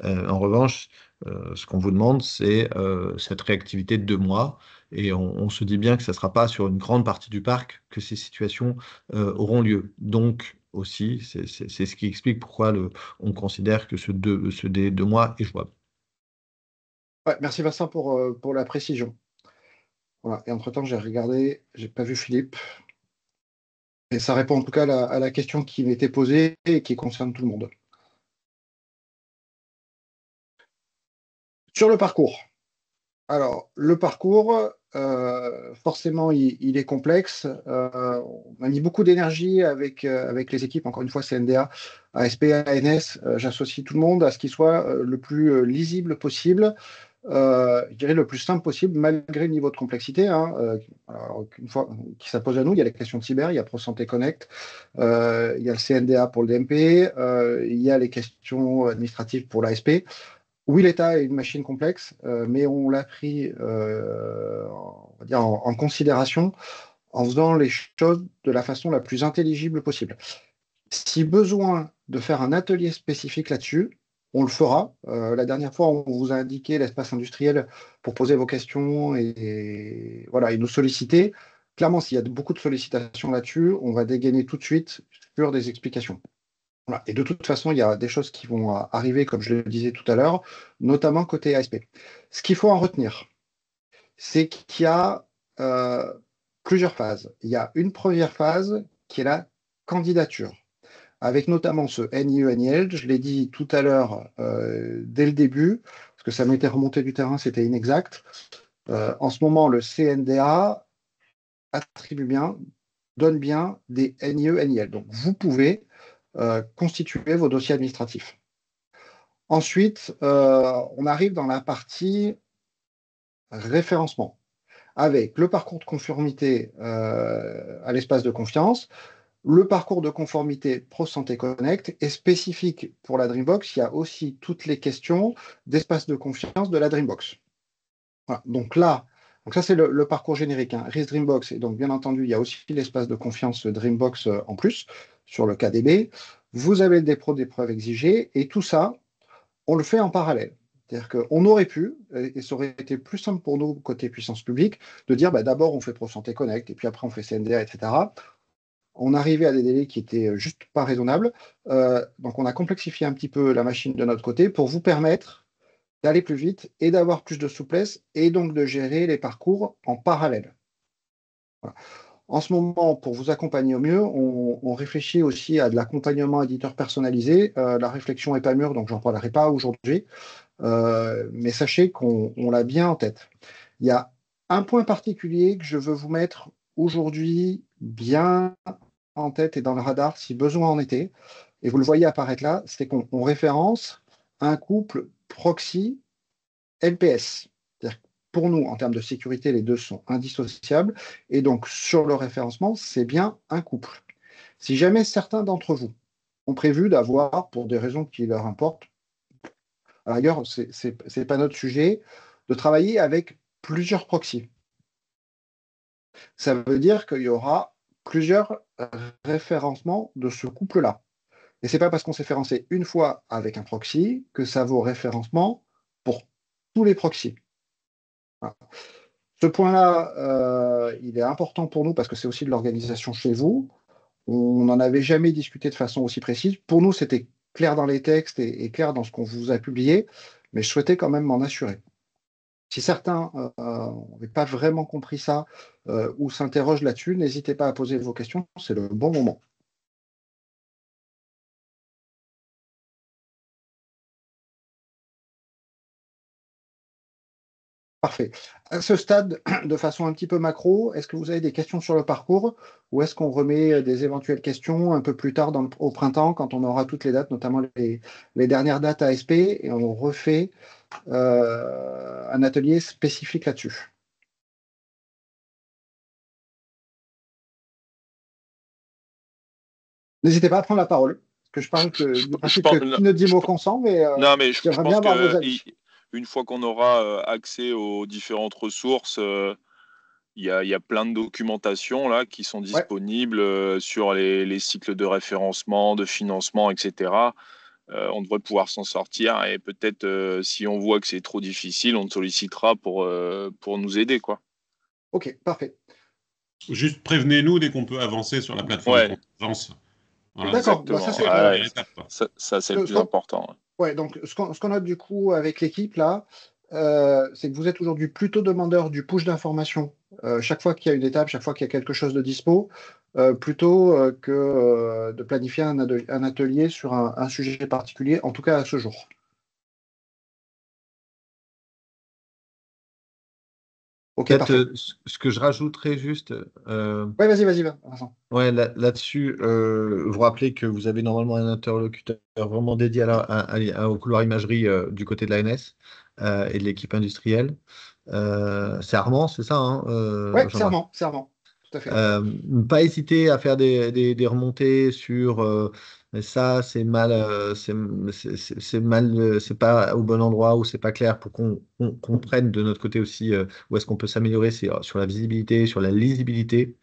En revanche, ce qu'on vous demande, c'est cette réactivité de 2 mois. Et on se dit bien que ce ne sera pas sur une grande partie du parc que ces situations auront lieu. Donc aussi, c'est ce qui explique pourquoi on considère que ce délai de 2 mois est jouable. Ouais, merci Vincent pour la précision. Voilà. Et entre-temps, j'ai regardé, j'ai pas vu Philippe. Et ça répond en tout cas à la question qui m'était posée et qui concerne tout le monde. Sur le parcours. Alors, le parcours, forcément, il est complexe. On a mis beaucoup d'énergie avec les équipes, encore une fois, CNDA, ASP, ANS. J'associe tout le monde à ce qu'il soit le plus lisible possible. Je dirais le plus simple possible, malgré le niveau de complexité. Alors, une fois qui s'impose à nous, il y a les questions de cyber, il y a ProSanté Connect, il y a le CNDA pour le DMP, il y a les questions administratives pour l'ASP. Oui, l'État est une machine complexe, mais on l'a pris on va dire en considération en faisant les choses de la façon la plus intelligible possible. Si besoin de faire un atelier spécifique là-dessus, on le fera. La dernière fois, on vous a indiqué l'espace industriel pour poser vos questions et voilà, et nous solliciter. Clairement, s'il y a beaucoup de sollicitations là-dessus, on va dégainer tout de suite sur des explications. Voilà. Et de toute façon, il y a des choses qui vont arriver, comme je le disais tout à l'heure, notamment côté ASP. Ce qu'il faut en retenir, c'est qu'il y a plusieurs phases. Il y a une première phase qui est la candidature, avec notamment ce NIE-NIL. Je l'ai dit tout à l'heure dès le début, parce que ça m'était remonté du terrain, c'était inexact. En ce moment, le CNDA attribue bien, donne bien des NIE-NIL. Donc, vous pouvez constituer vos dossiers administratifs. Ensuite, on arrive dans la partie référencement, avec le parcours de conformité à l'espace de confiance, le parcours de conformité ProSanté Connect, et spécifique pour la Dreambox, il y a aussi toutes les questions d'espace de confiance de la Dreambox. Voilà. Donc ça c'est le parcours générique, hein. RIS Dreambox, et donc bien entendu, il y a aussi l'espace de confiance Dreambox en plus, sur le KDB. Vous avez le dépôt d'épreuves exigées, et tout ça, on le fait en parallèle. C'est-à-dire qu'on aurait pu, et ça aurait été plus simple pour nous, côté puissance publique, de dire d'abord on fait ProSanté Connect, et puis après on fait CNDA, etc. On arrivait à des délais qui étaient juste pas raisonnables. Donc on a complexifié un petit peu la machine de notre côté pour vous permettre d'aller plus vite et d'avoir plus de souplesse, et donc de gérer les parcours en parallèle. Voilà. En ce moment, pour vous accompagner au mieux, on réfléchit aussi à de l'accompagnement éditeur personnalisé. La réflexion n'est pas mûre, donc j'en parlerai pas aujourd'hui. Mais sachez qu'on l'a bien en tête. Il y a un point particulier que je veux vous mettre aujourd'hui bien en tête et dans le radar, si besoin en était, et vous le voyez apparaître là, c'est qu'on référence un couple proxy LPS. C'est-à-dire que pour nous, en termes de sécurité, les deux sont indissociables, et donc sur le référencement, c'est bien un couple. Si jamais certains d'entre vous ont prévu d'avoir, pour des raisons qui leur importent, à la rigueur, ce n'est pas notre sujet, de travailler avec plusieurs proxys. Ça veut dire qu'il y aura plusieurs référencements de ce couple-là. Et ce n'est pas parce qu'on s'est référencé une fois avec un proxy que ça vaut référencement pour tous les proxys. Voilà. Ce point-là, il est important pour nous parce que c'est aussi de l'organisation chez vous. On n'en avait jamais discuté de façon aussi précise. Pour nous, c'était clair dans les textes et clair dans ce qu'on vous a publié, mais je souhaitais quand même m'en assurer. Si certains n'avaient pas vraiment compris ça ou s'interrogent là-dessus, n'hésitez pas à poser vos questions, c'est le bon moment. Parfait. À ce stade, de façon un petit peu macro, est-ce que vous avez des questions sur le parcours ou est-ce qu'on remet des éventuelles questions un peu plus tard au printemps quand on aura toutes les dates, notamment les dernières dates ASP, et on refait un atelier spécifique là-dessus? N'hésitez pas à prendre la parole, parce que je parle du principe que qui ne dit mot consent, mais non, mais j'aimerais bien avoir vos avis. Une fois qu'on aura accès aux différentes ressources, il y a plein de documentations là, qui sont disponibles sur les cycles de référencement, de financement, etc. On devrait pouvoir s'en sortir et peut-être si on voit que c'est trop difficile, on te sollicitera pour nous aider, quoi. Ok, parfait. Juste prévenez-nous dès qu'on peut avancer sur la plateforme de conférence. Voilà. D'accord, ça c'est le plus important. Ouais, donc ce qu'on note du coup avec l'équipe là, c'est que vous êtes aujourd'hui plutôt demandeur du push d'information chaque fois qu'il y a une étape, chaque fois qu'il y a quelque chose de dispo, plutôt que de planifier un atelier sur un sujet particulier, en tout cas à ce jour. Ok, peut-être ce que je rajouterais juste. Ouais, vas-y, Vincent. Ouais, là-dessus, vous rappelez que vous avez normalement un interlocuteur vraiment dédié au couloir imagerie du côté de l'ANS et de l'équipe industrielle. C'est Armand, c'est ça, hein, Oui, c'est Armand, tout à fait. Pas hésiter à faire des remontées sur ça, c'est mal, c'est mal, c'est pas au bon endroit ou c'est pas clair pour qu'on comprenne de notre côté aussi où est-ce qu'on peut s'améliorer, c'est sur la visibilité, sur la lisibilité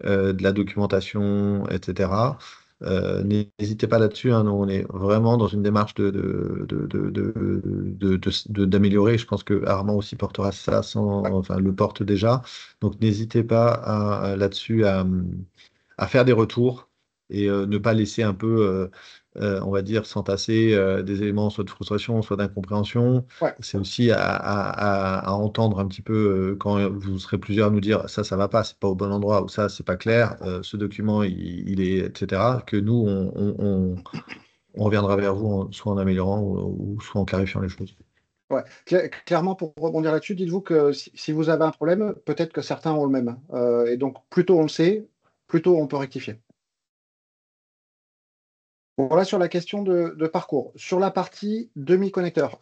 de la documentation, etc. N'hésitez pas là-dessus, hein, nous, on est vraiment dans une démarche d'améliorer. Je pense que Armand aussi portera ça, enfin le porte déjà. Donc n'hésitez pas là-dessus à faire des retours et ne pas laisser un peu, on va dire, s'entasser des éléments soit de frustration, soit d'incompréhension. Ouais. C'est aussi à entendre un petit peu quand vous serez plusieurs à nous dire ça va pas, c'est pas au bon endroit ou ça, c'est pas clair, ce document, il est, etc. Que nous, on reviendra vers vous soit en améliorant ou soit en clarifiant les choses. Ouais. Clairement, pour rebondir là-dessus, dites-vous que si vous avez un problème, peut-être que certains ont le même. Et donc, plus tôt on le sait, plus tôt on peut rectifier. Voilà sur la question de parcours. Sur la partie demi-connecteur,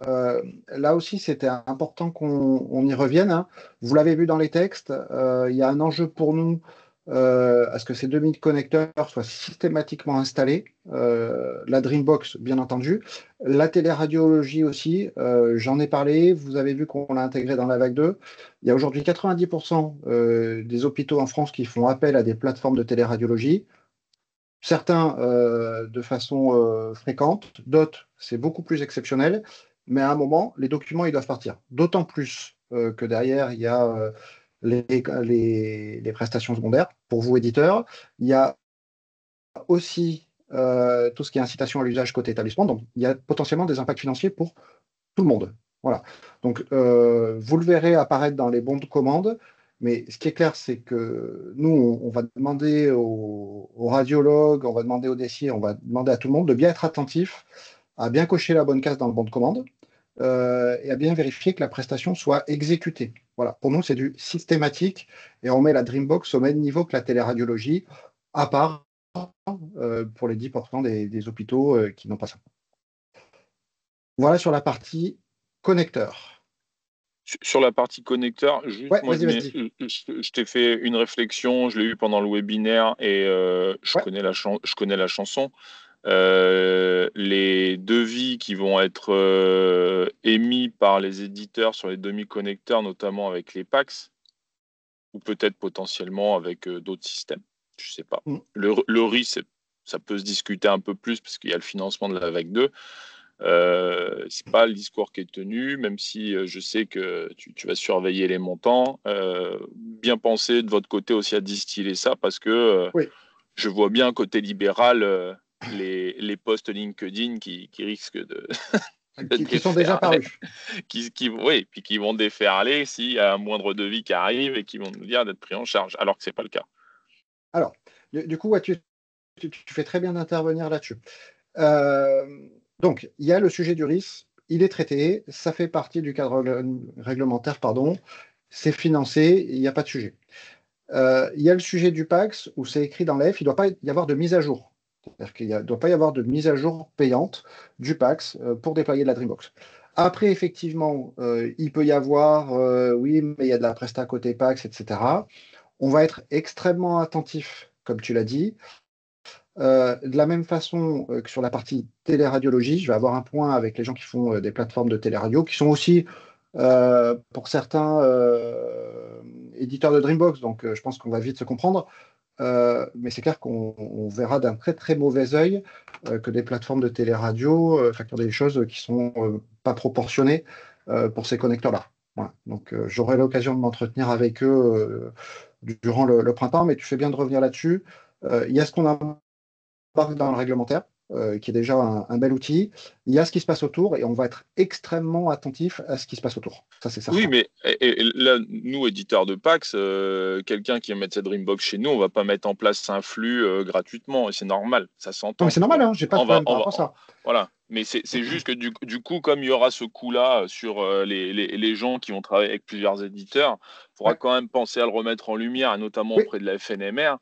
là aussi, c'était important qu'on y revienne, hein. Vous l'avez vu dans les textes, il y a un enjeu pour nous à ce que ces demi-connecteurs soient systématiquement installés. La Dreambox, bien entendu. La téléradiologie aussi, j'en ai parlé. Vous avez vu qu'on l'a intégré dans la vague 2. Il y a aujourd'hui 90% des hôpitaux en France qui font appel à des plateformes de téléradiologie. Certains de façon fréquente, d'autres c'est beaucoup plus exceptionnel, mais à un moment, les documents ils doivent partir. D'autant plus que derrière, il y a les prestations secondaires pour vous, éditeurs. Il y a aussi tout ce qui est incitation à l'usage côté établissement, donc il y a potentiellement des impacts financiers pour tout le monde. Voilà. Donc, vous le verrez apparaître dans les bons de commande. Mais ce qui est clair, c'est que nous, on va demander aux radiologues, on va demander aux DSI, on va demander à tout le monde de bien être attentif, à bien cocher la bonne case dans le bon de commande et à bien vérifier que la prestation soit exécutée. Voilà. Pour nous, c'est du systématique et on met la Dreambox au même niveau que la téléradiologie, à part pour les 10% des hôpitaux qui n'ont pas ça. Voilà sur la partie connecteur. Sur la partie connecteur, juste ouais, moi, je t'ai fait une réflexion, je l'ai eu pendant le webinaire et je connais la chanson. Les devis qui vont être émis par les éditeurs sur les demi-connecteurs, notamment avec les PACS, ou peut-être potentiellement avec d'autres systèmes, je ne sais pas. Le RIS, ça peut se discuter un peu plus parce qu'il y a le financement de la vague 2. C'est pas le discours qui est tenu, même si je sais que tu vas surveiller les montants. Bien penser de votre côté aussi à distiller ça, parce que je vois bien côté libéral les posts LinkedIn qui risquent de qui sont déjà parus. Oui, puis qui vont déferler s'il y a un moindre devis qui arrive et qui vont nous dire d'être pris en charge, alors que ce n'est pas le cas. Alors, du coup, tu fais très bien d'intervenir là-dessus. Donc, il y a le sujet du RIS, il est traité, ça fait partie du cadre réglementaire, c'est financé, il n'y a pas de sujet. Il y a le sujet du PAX où c'est écrit dans l'AF, il ne doit pas y avoir de mise à jour. C'est-à-dire qu'il ne doit pas y avoir de mise à jour payante du PAX pour déployer de la Dreambox. Après, effectivement, il peut y avoir, oui, mais il y a de la presta côté PAX, etc. On va être extrêmement attentif, comme tu l'as dit. De la même façon que sur la partie téléradiologie, je vais avoir un point avec les gens qui font des plateformes de téléradio, qui sont aussi, pour certains, éditeurs de Dreambox, donc je pense qu'on va vite se comprendre. Mais c'est clair qu'on verra d'un très très mauvais œil que des plateformes de téléradio facturent des choses qui sont pas proportionnées pour ces connecteurs-là. Voilà. Donc j'aurai l'occasion de m'entretenir avec eux durant le printemps, mais tu fais bien de revenir là-dessus. Il y a ce qu'on embarque dans le réglementaire, qui est déjà un bel outil. Il y a ce qui se passe autour et on va être extrêmement attentif à ce qui se passe autour. Ça, c'est certain. Oui, mais là, nous, éditeurs de PAX, quelqu'un qui va mettre cette Dreambox chez nous, on ne va pas mettre en place un flux gratuitement, et c'est normal, ça s'entend. Non, mais c'est normal, j'ai pas de problème par rapport à ça. Voilà, mais c'est juste que du coup, comme il y aura ce coup-là sur les gens qui vont travailler avec plusieurs éditeurs, il faudra quand même penser à le remettre en lumière, notamment auprès de la FNMR.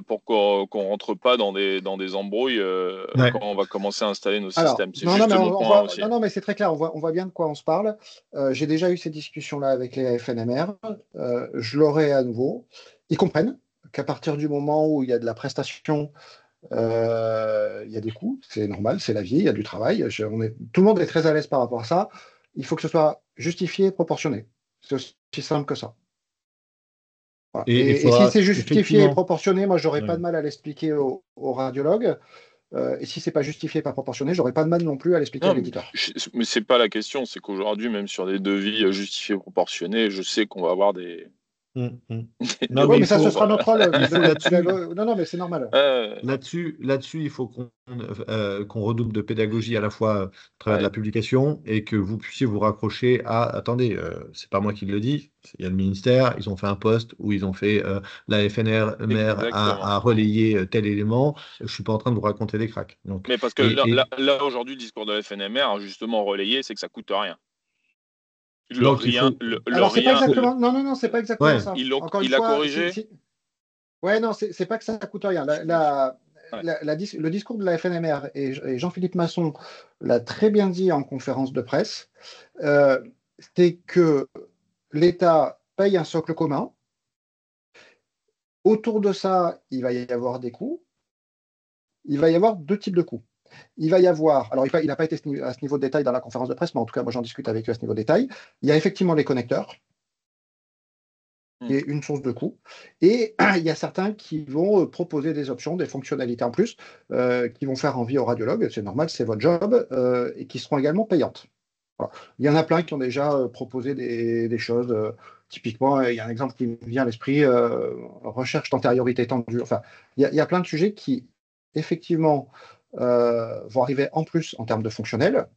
Pour qu'on ne rentre pas dans des embrouilles quand on va commencer à installer nos systèmes. C'est juste mon point aussi. Non, mais c'est très clair, on voit bien de quoi on se parle. J'ai déjà eu ces discussions-là avec les FNMR. Je l'aurai à nouveau. Ils comprennent qu'à partir du moment où il y a de la prestation, il y a des coûts, c'est normal, c'est la vie, il y a du travail. Tout le monde est très à l'aise par rapport à ça. Il faut que ce soit justifié et proportionné. C'est aussi simple que ça. Voilà. Et si c'est justifié et proportionné, moi, j'aurais pas de mal à l'expliquer aux radiologues. Et si c'est pas justifié et pas proportionné, j'aurais pas de mal non plus à l'expliquer à l'éditeur. Mais c'est pas la question, c'est qu'aujourd'hui, même sur des devis justifiés et proportionnés, je sais qu'on va avoir des. Non, mais ça, ce sera notre rôle. Non, mais c'est normal. Là-dessus, il faut qu'on redouble de pédagogie à la fois à travers de la publication et que vous puissiez vous raccrocher à attendez, c'est pas moi qui le dis, il y a le ministère, ils ont fait un poste où ils ont fait la FNMR a relayé tel élément. Je suis pas en train de vous raconter des cracks. Donc, mais parce que là aujourd'hui, le discours de la FNMR, justement relayé, c'est que ça coûte rien. Alors, c'est pas exactement. Non, c'est pas exactement ça. Il a corrigé. Ouais, non, c'est pas que ça coûte rien. Le discours de la FNMR, et Jean-Philippe Masson l'a très bien dit en conférence de presse, c'est que l'État paye un socle commun. Autour de ça, il va y avoir des coûts. Il va y avoir deux types de coûts. Il va y avoir, alors il n'a pas été à ce niveau de détail dans la conférence de presse, mais en tout cas, moi j'en discute avec eux à ce niveau de détail. Il y a effectivement les connecteurs, qui est une source de coût. Et il y a certains qui vont proposer des options, des fonctionnalités en plus, qui vont faire envie aux radiologues, c'est normal, c'est votre job, et qui seront également payantes. Voilà. Il y en a plein qui ont déjà proposé des choses. Typiquement, il y a un exemple qui me vient à l'esprit, recherche d'antériorité tendue. Enfin, il y a plein de sujets qui, effectivement, vont arriver en plus en termes de fonctionnel.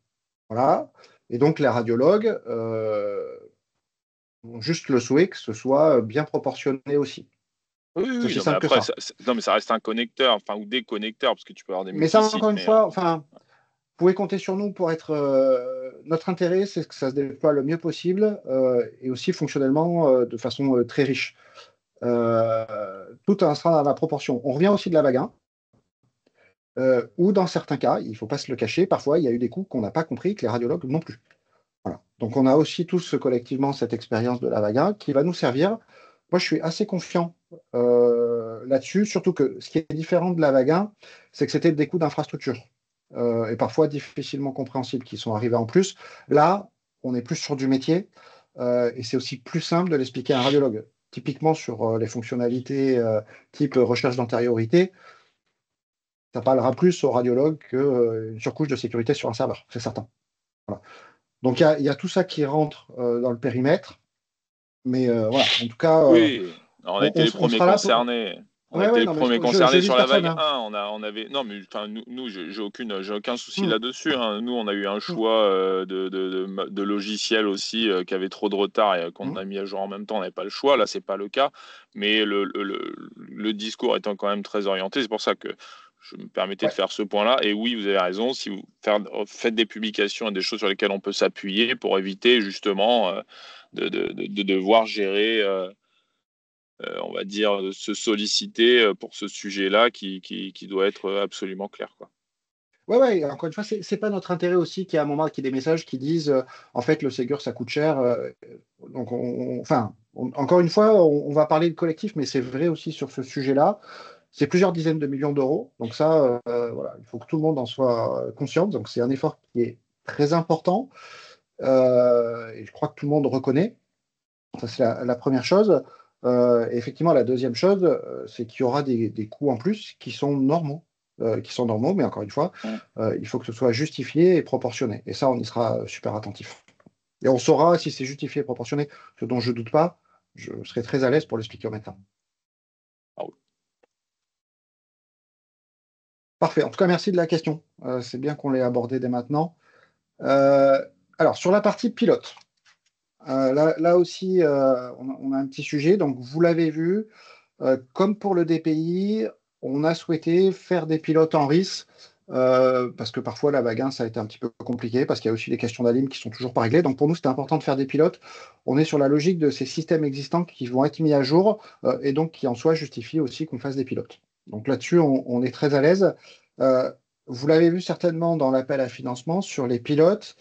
Voilà. Et donc, les radiologues ont juste le souhait que ce soit bien proportionné aussi. Oui, mais après, mais ça reste un connecteur, ou des connecteurs, parce que tu peux avoir des multisites. Mais ça, encore une fois, vous pouvez compter sur nous pour être. Notre intérêt, c'est que ça se déploie le mieux possible et aussi fonctionnellement de façon très riche. Tout sera dans la proportion. On revient aussi de la vague 1. Ou dans certains cas, il ne faut pas se le cacher, parfois il y a eu des coups qu'on n'a pas compris, que les radiologues non plus. Voilà. Donc on a aussi tous collectivement cette expérience de la vague 1 qui va nous servir. Moi je suis assez confiant là-dessus, surtout que ce qui est différent de la vague 1, c'est que c'était des coûts d'infrastructure et parfois difficilement compréhensibles qui sont arrivés en plus. Là, on est plus sur du métier et c'est aussi plus simple de l'expliquer à un radiologue. Typiquement sur les fonctionnalités type recherche d'antériorité, ça parlera plus aux radiologues qu'une surcouche de sécurité sur un serveur, c'est certain. Voilà. Donc il y a tout ça qui rentre dans le périmètre, mais voilà, en tout cas, Oui, on a été les premiers sera là pour... concernés. On a Ouais, été ouais, les non, mais premiers je concernés vise sur la personne. vague Hein. 1. On avait. Non, mais nous j'ai aucun souci là-dessus. Hein. Nous, on a eu un Mm. choix de logiciel aussi qui avait trop de retard et qu'on a mis à jour en même temps. On n'avait pas le choix. Là, c'est pas le cas. Mais le discours étant quand même très orienté, c'est pour ça que je me permettais de faire ce point-là. Et oui, vous avez raison. Si vous faites des publications et des choses sur lesquelles on peut s'appuyer pour éviter justement de devoir gérer. On va dire, de se solliciter pour ce sujet-là qui doit être absolument clair, quoi. Ouais, encore une fois, c'est pas notre intérêt aussi qu'il y ait un moment qu'il y ait des messages qui disent en fait le Ségur ça coûte cher. Donc encore une fois, on va parler de collectif, mais c'est vrai aussi sur ce sujet-là. C'est plusieurs dizaines de millions d'euros. Donc ça, voilà, il faut que tout le monde en soit conscient. Donc c'est un effort qui est très important. Et je crois que tout le monde reconnaît. Ça, c'est la première chose. Et effectivement, la deuxième chose, c'est qu'il y aura des coûts en plus qui sont normaux. Mais encore une fois, il faut que ce soit justifié et proportionné. Et ça, on y sera super attentif. Et on saura si c'est justifié et proportionné, ce dont je ne doute pas. Je serai très à l'aise pour l'expliquer au médecin. Ah oui. Parfait. En tout cas, merci de la question. C'est bien qu'on l'ait abordé dès maintenant. Alors, sur la partie pilote, là aussi, on a un petit sujet. Donc, vous l'avez vu, comme pour le DPI, on a souhaité faire des pilotes en RIS, parce que parfois la vague 1, ça a été un petit peu compliqué, parce qu'il y a aussi des questions d'ALIM qui sont toujours pas réglées. Donc pour nous, c'était important de faire des pilotes. On est sur la logique de ces systèmes existants qui vont être mis à jour, et donc qui en soi justifient aussi qu'on fasse des pilotes. Donc là-dessus, on est très à l'aise. Vous l'avez vu certainement dans l'appel à financement, sur les pilotes,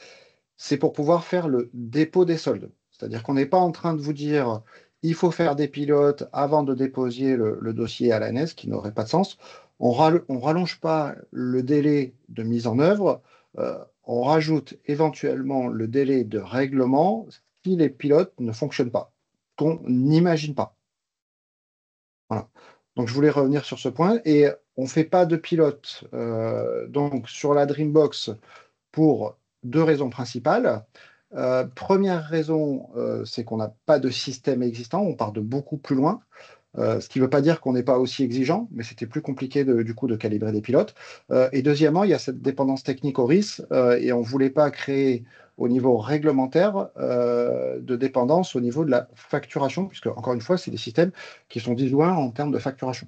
c'est pour pouvoir faire le dépôt des soldes. C'est-à-dire qu'on n'est pas en train de vous dire il faut faire des pilotes avant de déposer le dossier à l'ANS, qui n'aurait pas de sens. On rallonge pas le délai de mise en œuvre, on rajoute éventuellement le délai de règlement si les pilotes ne fonctionnent pas, qu'on n'imagine pas. Voilà. Donc je voulais revenir sur ce point. Et on ne fait pas de pilote donc sur la Dreambox pour deux raisons principales. Première raison, c'est qu'on n'a pas de système existant, on part de beaucoup plus loin, ce qui ne veut pas dire qu'on n'est pas aussi exigeant, mais c'était plus compliqué du coup de calibrer des pilotes. Et deuxièmement, il y a cette dépendance technique au RIS, et on ne voulait pas créer au niveau réglementaire de dépendance au niveau de la facturation, puisque encore une fois, c'est des systèmes qui sont disjoints en termes de facturation.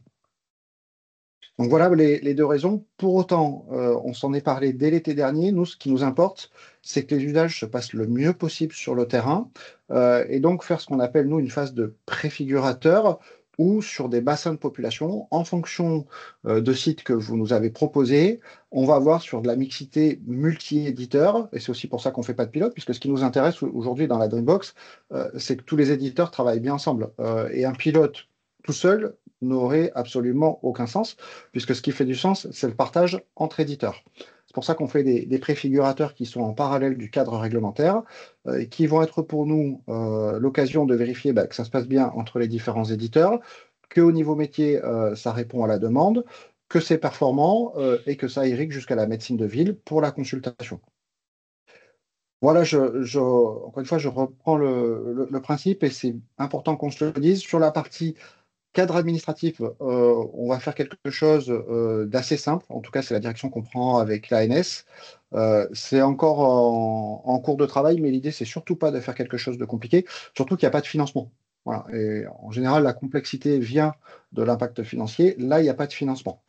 Donc voilà les deux raisons. Pour autant, on s'en est parlé dès l'été dernier. Nous, ce qui nous importe, c'est que les usages se passent le mieux possible sur le terrain, et donc faire ce qu'on appelle, nous, une phase de préfigurateur ou sur des bassins de population, en fonction de sites que vous nous avez proposés, on va voir sur de la mixité multi-éditeurs, et c'est aussi pour ça qu'on ne fait pas de pilote, puisque ce qui nous intéresse aujourd'hui dans la Dreambox, c'est que tous les éditeurs travaillent bien ensemble. Et un pilote tout seul n'aurait absolument aucun sens, puisque ce qui fait du sens, c'est le partage entre éditeurs. C'est pour ça qu'on fait des préfigurateurs qui sont en parallèle du cadre réglementaire, et qui vont être pour nous l'occasion de vérifier que ça se passe bien entre les différents éditeurs, qu'au niveau métier, ça répond à la demande, que c'est performant, et que ça irrigue jusqu'à la médecine de ville pour la consultation. Voilà, encore une fois, je reprends le principe, et c'est important qu'on se le dise. Sur la partie cadre administratif, on va faire quelque chose d'assez simple. En tout cas, c'est la direction qu'on prend avec l'ANS. C'est encore en cours de travail, mais l'idée, c'est surtout pas de faire quelque chose de compliqué, surtout qu'il n'y a pas de financement. Voilà. Et en général, la complexité vient de l'impact financier. Là, il n'y a pas de financement.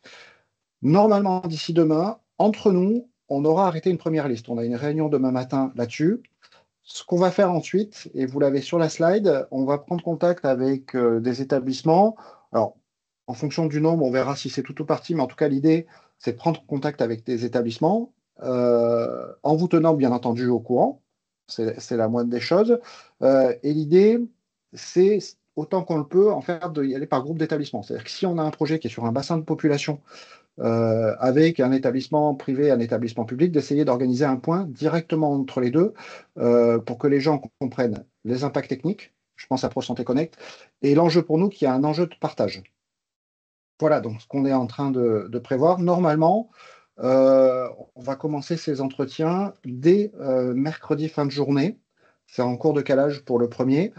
Normalement, d'ici demain, entre nous, on aura arrêté une première liste. On a une réunion demain matin là-dessus. Ce qu'on va faire ensuite, et vous l'avez sur la slide, on va prendre contact avec des établissements. Alors, en fonction du nombre, on verra si c'est tout ou partie, mais en tout cas, l'idée, c'est de prendre contact avec des établissements en vous tenant, bien entendu, au courant. C'est la moindre des choses. Et l'idée, c'est, autant qu'on le peut, en faire d'y aller par groupe d'établissements. C'est-à-dire que si on a un projet qui est sur un bassin de population avec un établissement privé, un établissement public, d'essayer d'organiser un point directement entre les deux pour que les gens comprennent les impacts techniques, je pense à ProSanté Connect, et l'enjeu pour nous qui est un enjeu de partage. Voilà, donc ce qu'on est en train de prévoir. Normalement, on va commencer ces entretiens dès mercredi fin de journée. C'est en cours de calage pour le premier.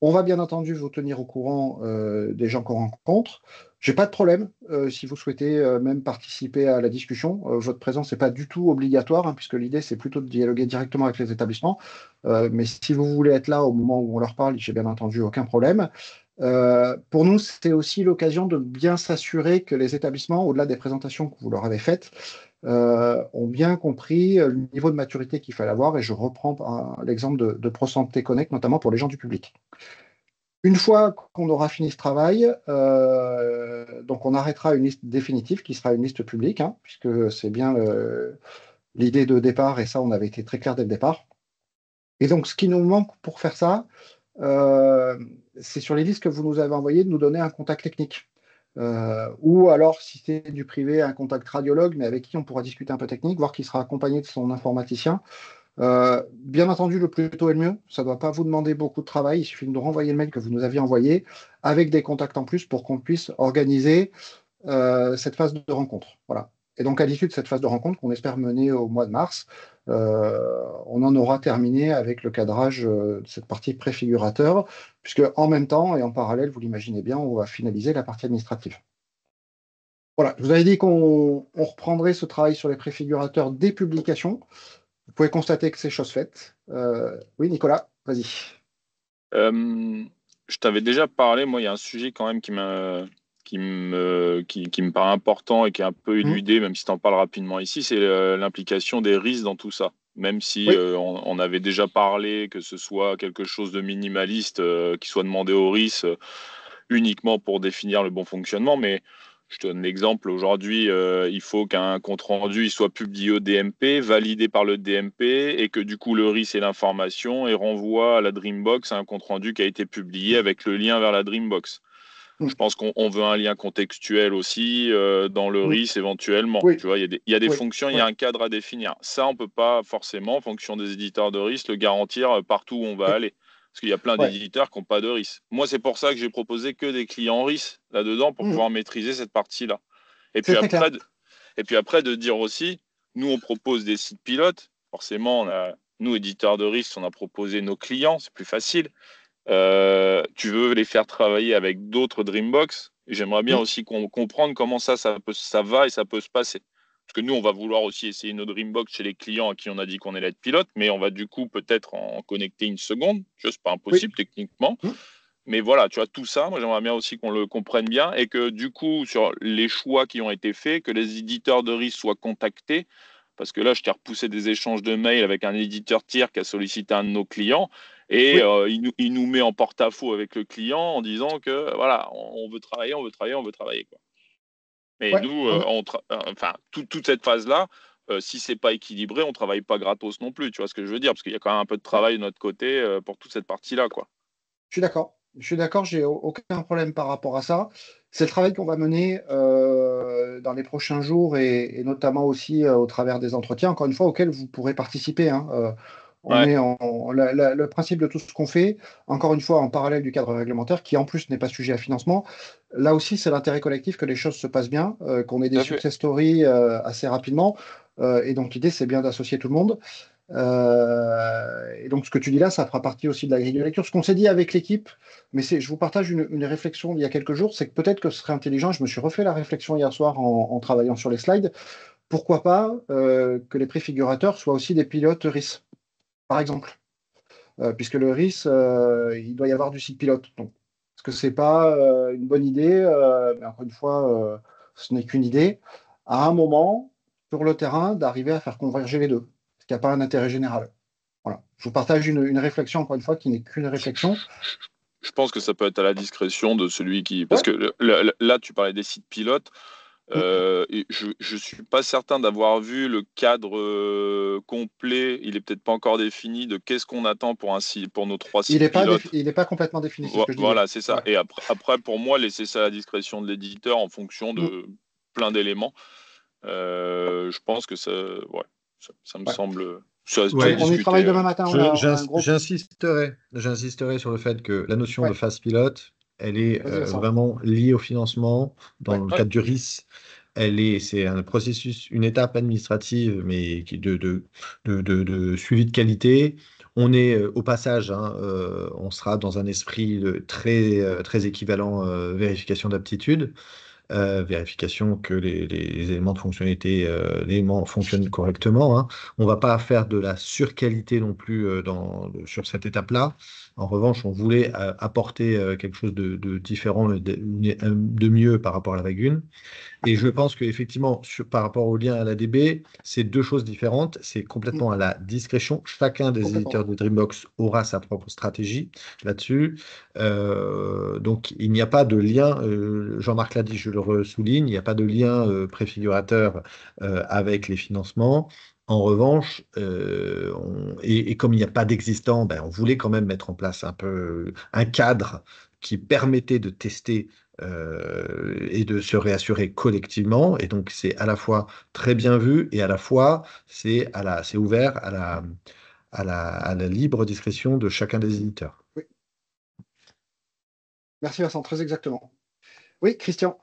On va bien entendu vous tenir au courant des gens qu'on rencontre. J'ai pas de problème si vous souhaitez même participer à la discussion. Votre présence n'est pas du tout obligatoire, hein, puisque l'idée c'est plutôt de dialoguer directement avec les établissements. Mais si vous voulez être là au moment où on leur parle, j'ai bien entendu aucun problème. Pour nous, c'est aussi l'occasion de bien s'assurer que les établissements, au-delà des présentations que vous leur avez faites, ont bien compris le niveau de maturité qu'il fallait avoir. Et je reprends l'exemple de ProSanté Connect, notamment pour les gens du public. Une fois qu'on aura fini ce travail, donc on arrêtera une liste définitive qui sera une liste publique, hein, puisque c'est bien l'idée de départ, et ça, on avait été très clair dès le départ. Et donc, ce qui nous manque pour faire ça, c'est sur les listes que vous nous avez envoyées de nous donner un contact technique. Ou alors, si c'est du privé, un contact radiologue, mais avec qui on pourra discuter un peu technique, voir qu'il sera accompagné de son informaticien. Bien entendu, le plus tôt est le mieux. Ça ne doit pas vous demander beaucoup de travail. Il suffit de nous renvoyer le mail que vous nous aviez envoyé avec des contacts en plus pour qu'on puisse organiser cette phase de rencontre. Voilà. Et donc, à l'issue de cette phase de rencontre, qu'on espère mener au mois de mars, on en aura terminé avec le cadrage de cette partie préfigurateur, puisque en même temps et en parallèle, vous l'imaginez bien, on va finaliser la partie administrative. Voilà, je vous avais dit qu'on reprendrait ce travail sur les préfigurateurs dès publication. Vous pouvez constater que c'est chose faite. Oui, Nicolas, vas-y. Je t'avais déjà parlé, moi, il y a un sujet quand même qui me paraît important et qui est un peu éludé, même si tu en parles rapidement ici, c'est l'implication des risques dans tout ça. Même si Oui. On avait déjà parlé que ce soit quelque chose de minimaliste qui soit demandé aux risques uniquement pour définir le bon fonctionnement, mais je te donne l'exemple, aujourd'hui, il faut qu'un compte-rendu soit publié au DMP, validé par le DMP, et que du coup le RIS ait l'information et renvoie à la Dreambox un compte-rendu qui a été publié avec le lien vers la Dreambox. Je pense qu'on veut un lien contextuel aussi dans le RIS éventuellement. Oui. Tu vois, il y a des fonctions, il y a un cadre à définir. Ça, on ne peut pas forcément, en fonction des éditeurs de RIS, le garantir partout où on va aller. Parce qu'il y a plein d'éditeurs qui n'ont pas de RIS. Moi, c'est pour ça que j'ai proposé que des clients RIS là-dedans pour pouvoir maîtriser cette partie-là. Et puis après, de dire aussi, nous, on propose des sites pilotes. Forcément, nous, éditeurs de RIS, on a proposé nos clients, c'est plus facile. Tu veux les faire travailler avec d'autres Dreambox. Et j'aimerais bien aussi comprendre comment ça va et ça peut se passer. Parce que nous, on va vouloir aussi essayer nos Dreambox chez les clients à qui on a dit qu'on allait être pilote, mais on va du coup peut-être en connecter une seconde. Ce n'est pas impossible techniquement. Mais voilà, tu vois, tout ça, moi j'aimerais bien aussi qu'on le comprenne bien et que du coup, sur les choix qui ont été faits, que les éditeurs de RIS soient contactés. Parce que là, je t'ai repoussé des échanges de mails avec un éditeur tiers qui a sollicité un de nos clients et il nous met en porte-à-faux avec le client en disant que voilà, on veut travailler, on veut travailler, on veut travailler, quoi. Mais nous, toute cette phase-là, si c'est pas équilibré, on travaille pas gratos non plus. Tu vois ce que je veux dire? Parce qu'il y a quand même un peu de travail de notre côté pour toute cette partie-là, quoi. Je suis d'accord, j'ai aucun problème par rapport à ça. C'est le travail qu'on va mener dans les prochains jours et notamment aussi au travers des entretiens, encore une fois, auxquels vous pourrez participer. Hein. Le principe de tout ce qu'on fait, encore une fois, en parallèle du cadre réglementaire, qui en plus n'est pas sujet à financement. Là aussi, c'est l'intérêt collectif que les choses se passent bien, qu'on ait des success stories assez rapidement. Et donc, l'idée, c'est bien d'associer tout le monde. Et donc, ce que tu dis là, ça fera partie aussi de la grille de lecture. Ce qu'on s'est dit avec l'équipe, mais je vous partage une réflexion il y a quelques jours, c'est que peut-être que ce serait intelligent, je me suis refait la réflexion hier soir en travaillant sur les slides, pourquoi pas que les préfigurateurs soient aussi des pilotes RIS, par exemple. Puisque le RIS, il doit y avoir du site pilote. Donc, est-ce que c'est pas une bonne idée, mais encore une fois, ce n'est qu'une idée, à un moment, sur le terrain, d'arriver à faire converger les deux? Parce qu'il n'y a pas un intérêt général. Voilà. Je vous partage une réflexion, encore une fois, qui n'est qu'une réflexion. Je pense que ça peut être à la discrétion de celui qui... Parce que là, tu parlais des sites pilotes. Et je ne suis pas certain d'avoir vu le cadre complet. Il n'est peut-être pas encore défini de qu'est-ce qu'on attend pour nos 3 sites pilotes. Il n'est pas complètement défini. Voilà, c'est ça. Ouais. Et après, pour moi, laisser ça à la discrétion de l'éditeur en fonction de plein d'éléments. Je pense que ça me semble... on y travaille demain matin. J'insisterai sur le fait que la notion de phase pilote, elle est vraiment liée au financement dans le cadre du RIS. C'est un processus, une étape administrative, mais de suivi de qualité. On est au passage, on sera dans un esprit très équivalent vérification d'aptitude. Vérification que les éléments de fonctionnalité, l'élément fonctionne correctement. Hein. On ne va pas faire de la surqualité non plus sur cette étape-là. En revanche, on voulait apporter quelque chose de différent, de mieux par rapport à la vague 1. Et je pense qu'effectivement, par rapport au lien à l'ADB, c'est deux choses différentes. C'est complètement à la discrétion. Chacun des éditeurs de Dreambox aura sa propre stratégie là-dessus. Donc, il n'y a pas de lien, Jean-Marc l'a dit, je le ressouligne, il n'y a pas de lien préfigurateur avec les financements. En revanche, et comme il n'y a pas d'existant, on voulait quand même mettre en place un peu un cadre qui permettait de tester et de se réassurer collectivement. Et donc, c'est à la fois très bien vu et à la fois, c'est ouvert à la libre discrétion de chacun des éditeurs. Oui. Merci Vincent, très exactement. Oui, Christian.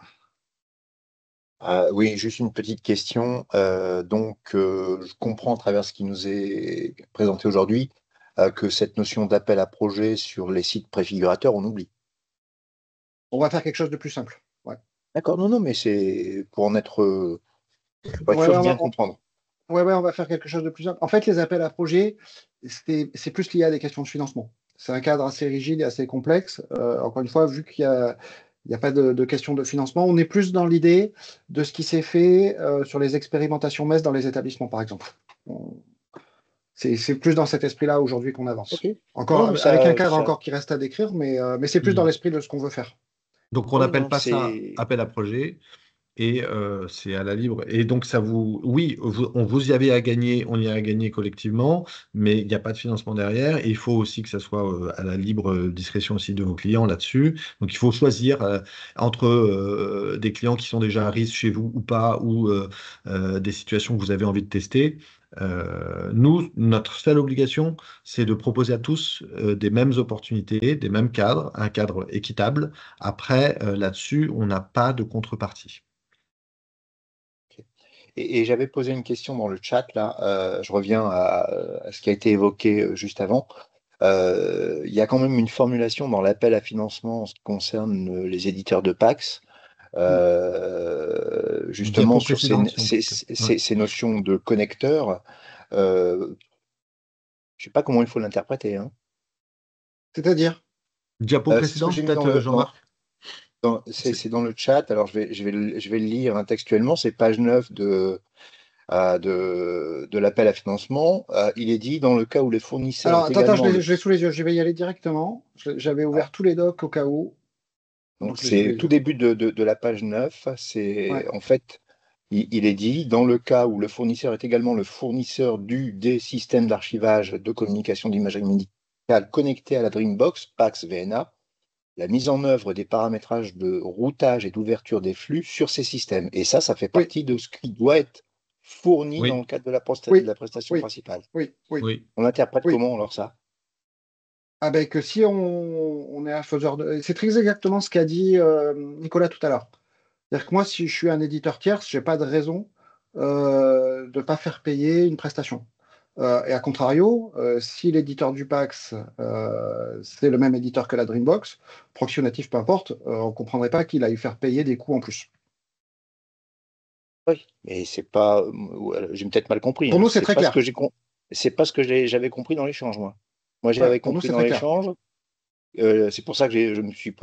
Oui, juste une petite question. Je comprends à travers ce qui nous est présenté aujourd'hui que cette notion d'appel à projet sur les sites préfigurateurs, on oublie. On va faire quelque chose de plus simple. Ouais. D'accord, non, mais c'est pour en être, sûr de bien comprendre. Oui, on va faire quelque chose de plus simple. En fait, les appels à projets, c'est plus lié à des questions de financement. C'est un cadre assez rigide et assez complexe. Encore une fois, vu qu'il n'y a pas de question de financement, on est plus dans l'idée de ce qui s'est fait sur les expérimentations MES dans les établissements, par exemple. C'est plus dans cet esprit-là aujourd'hui qu'on avance. Okay. Encore, avec un cadre encore qui reste à décrire, mais c'est plus dans l'esprit de ce qu'on veut faire. Donc, on n'appelle pas ça appel à projet. Et c'est à la libre. Et donc, on vous y avait à gagner, on y a gagné collectivement, mais il n'y a pas de financement derrière. Et il faut aussi que ça soit à la libre discrétion aussi de vos clients là-dessus. Donc, il faut choisir entre des clients qui sont déjà à risque chez vous ou pas, ou des situations que vous avez envie de tester. Nous, notre seule obligation, c'est de proposer à tous des mêmes opportunités, des mêmes cadres, un cadre équitable. Après, là-dessus, on n'a pas de contrepartie. Et j'avais posé une question dans le chat, là, je reviens à ce qui a été évoqué juste avant. Il y a quand même une formulation dans l'appel à financement en ce qui concerne les éditeurs de PAX, justement sur ces notions de connecteurs. Je ne sais pas comment il faut l'interpréter. Hein. C'est-à-dire diapo précédent, peut-être, Jean-Marc. C'est dans le chat, alors je vais le lire textuellement, c'est page 9 de l'appel à financement. Il est dit, dans le cas où les fournisseurs... Alors, attends, je l'ai sous les yeux, je vais y aller directement. J'avais ouvert tous les docs au cas où. Donc c'est tout début de la page 9, en fait, il est dit, dans le cas où le fournisseur est également le fournisseur des systèmes d'archivage de communication d'imagerie médicale connectés à la Dreambox, PAX VNA, la mise en œuvre des paramétrages de routage et d'ouverture des flux sur ces systèmes. Et ça fait partie de ce qui doit être fourni dans le cadre de la prestation principale. Oui. On interprète comment alors ça? Que si on est un faiseur de... C'est très exactement ce qu'a dit Nicolas tout à l'heure. C'est-à-dire que moi, si je suis un éditeur tierce, je n'ai pas de raison de ne pas faire payer une prestation. Et à contrario, si l'éditeur du PAX, c'est le même éditeur que la Dreambox, proxy ou natif, peu importe, on ne comprendrait pas qu'il aille faire payer des coûts en plus. Oui, mais c'est pas... J'ai peut-être mal compris. Pour nous, c'est très clair. C'est pas ce que j'avais compris dans l'échange, moi. Moi, j'avais compris dans l'échange. C'est pour ça que je me suis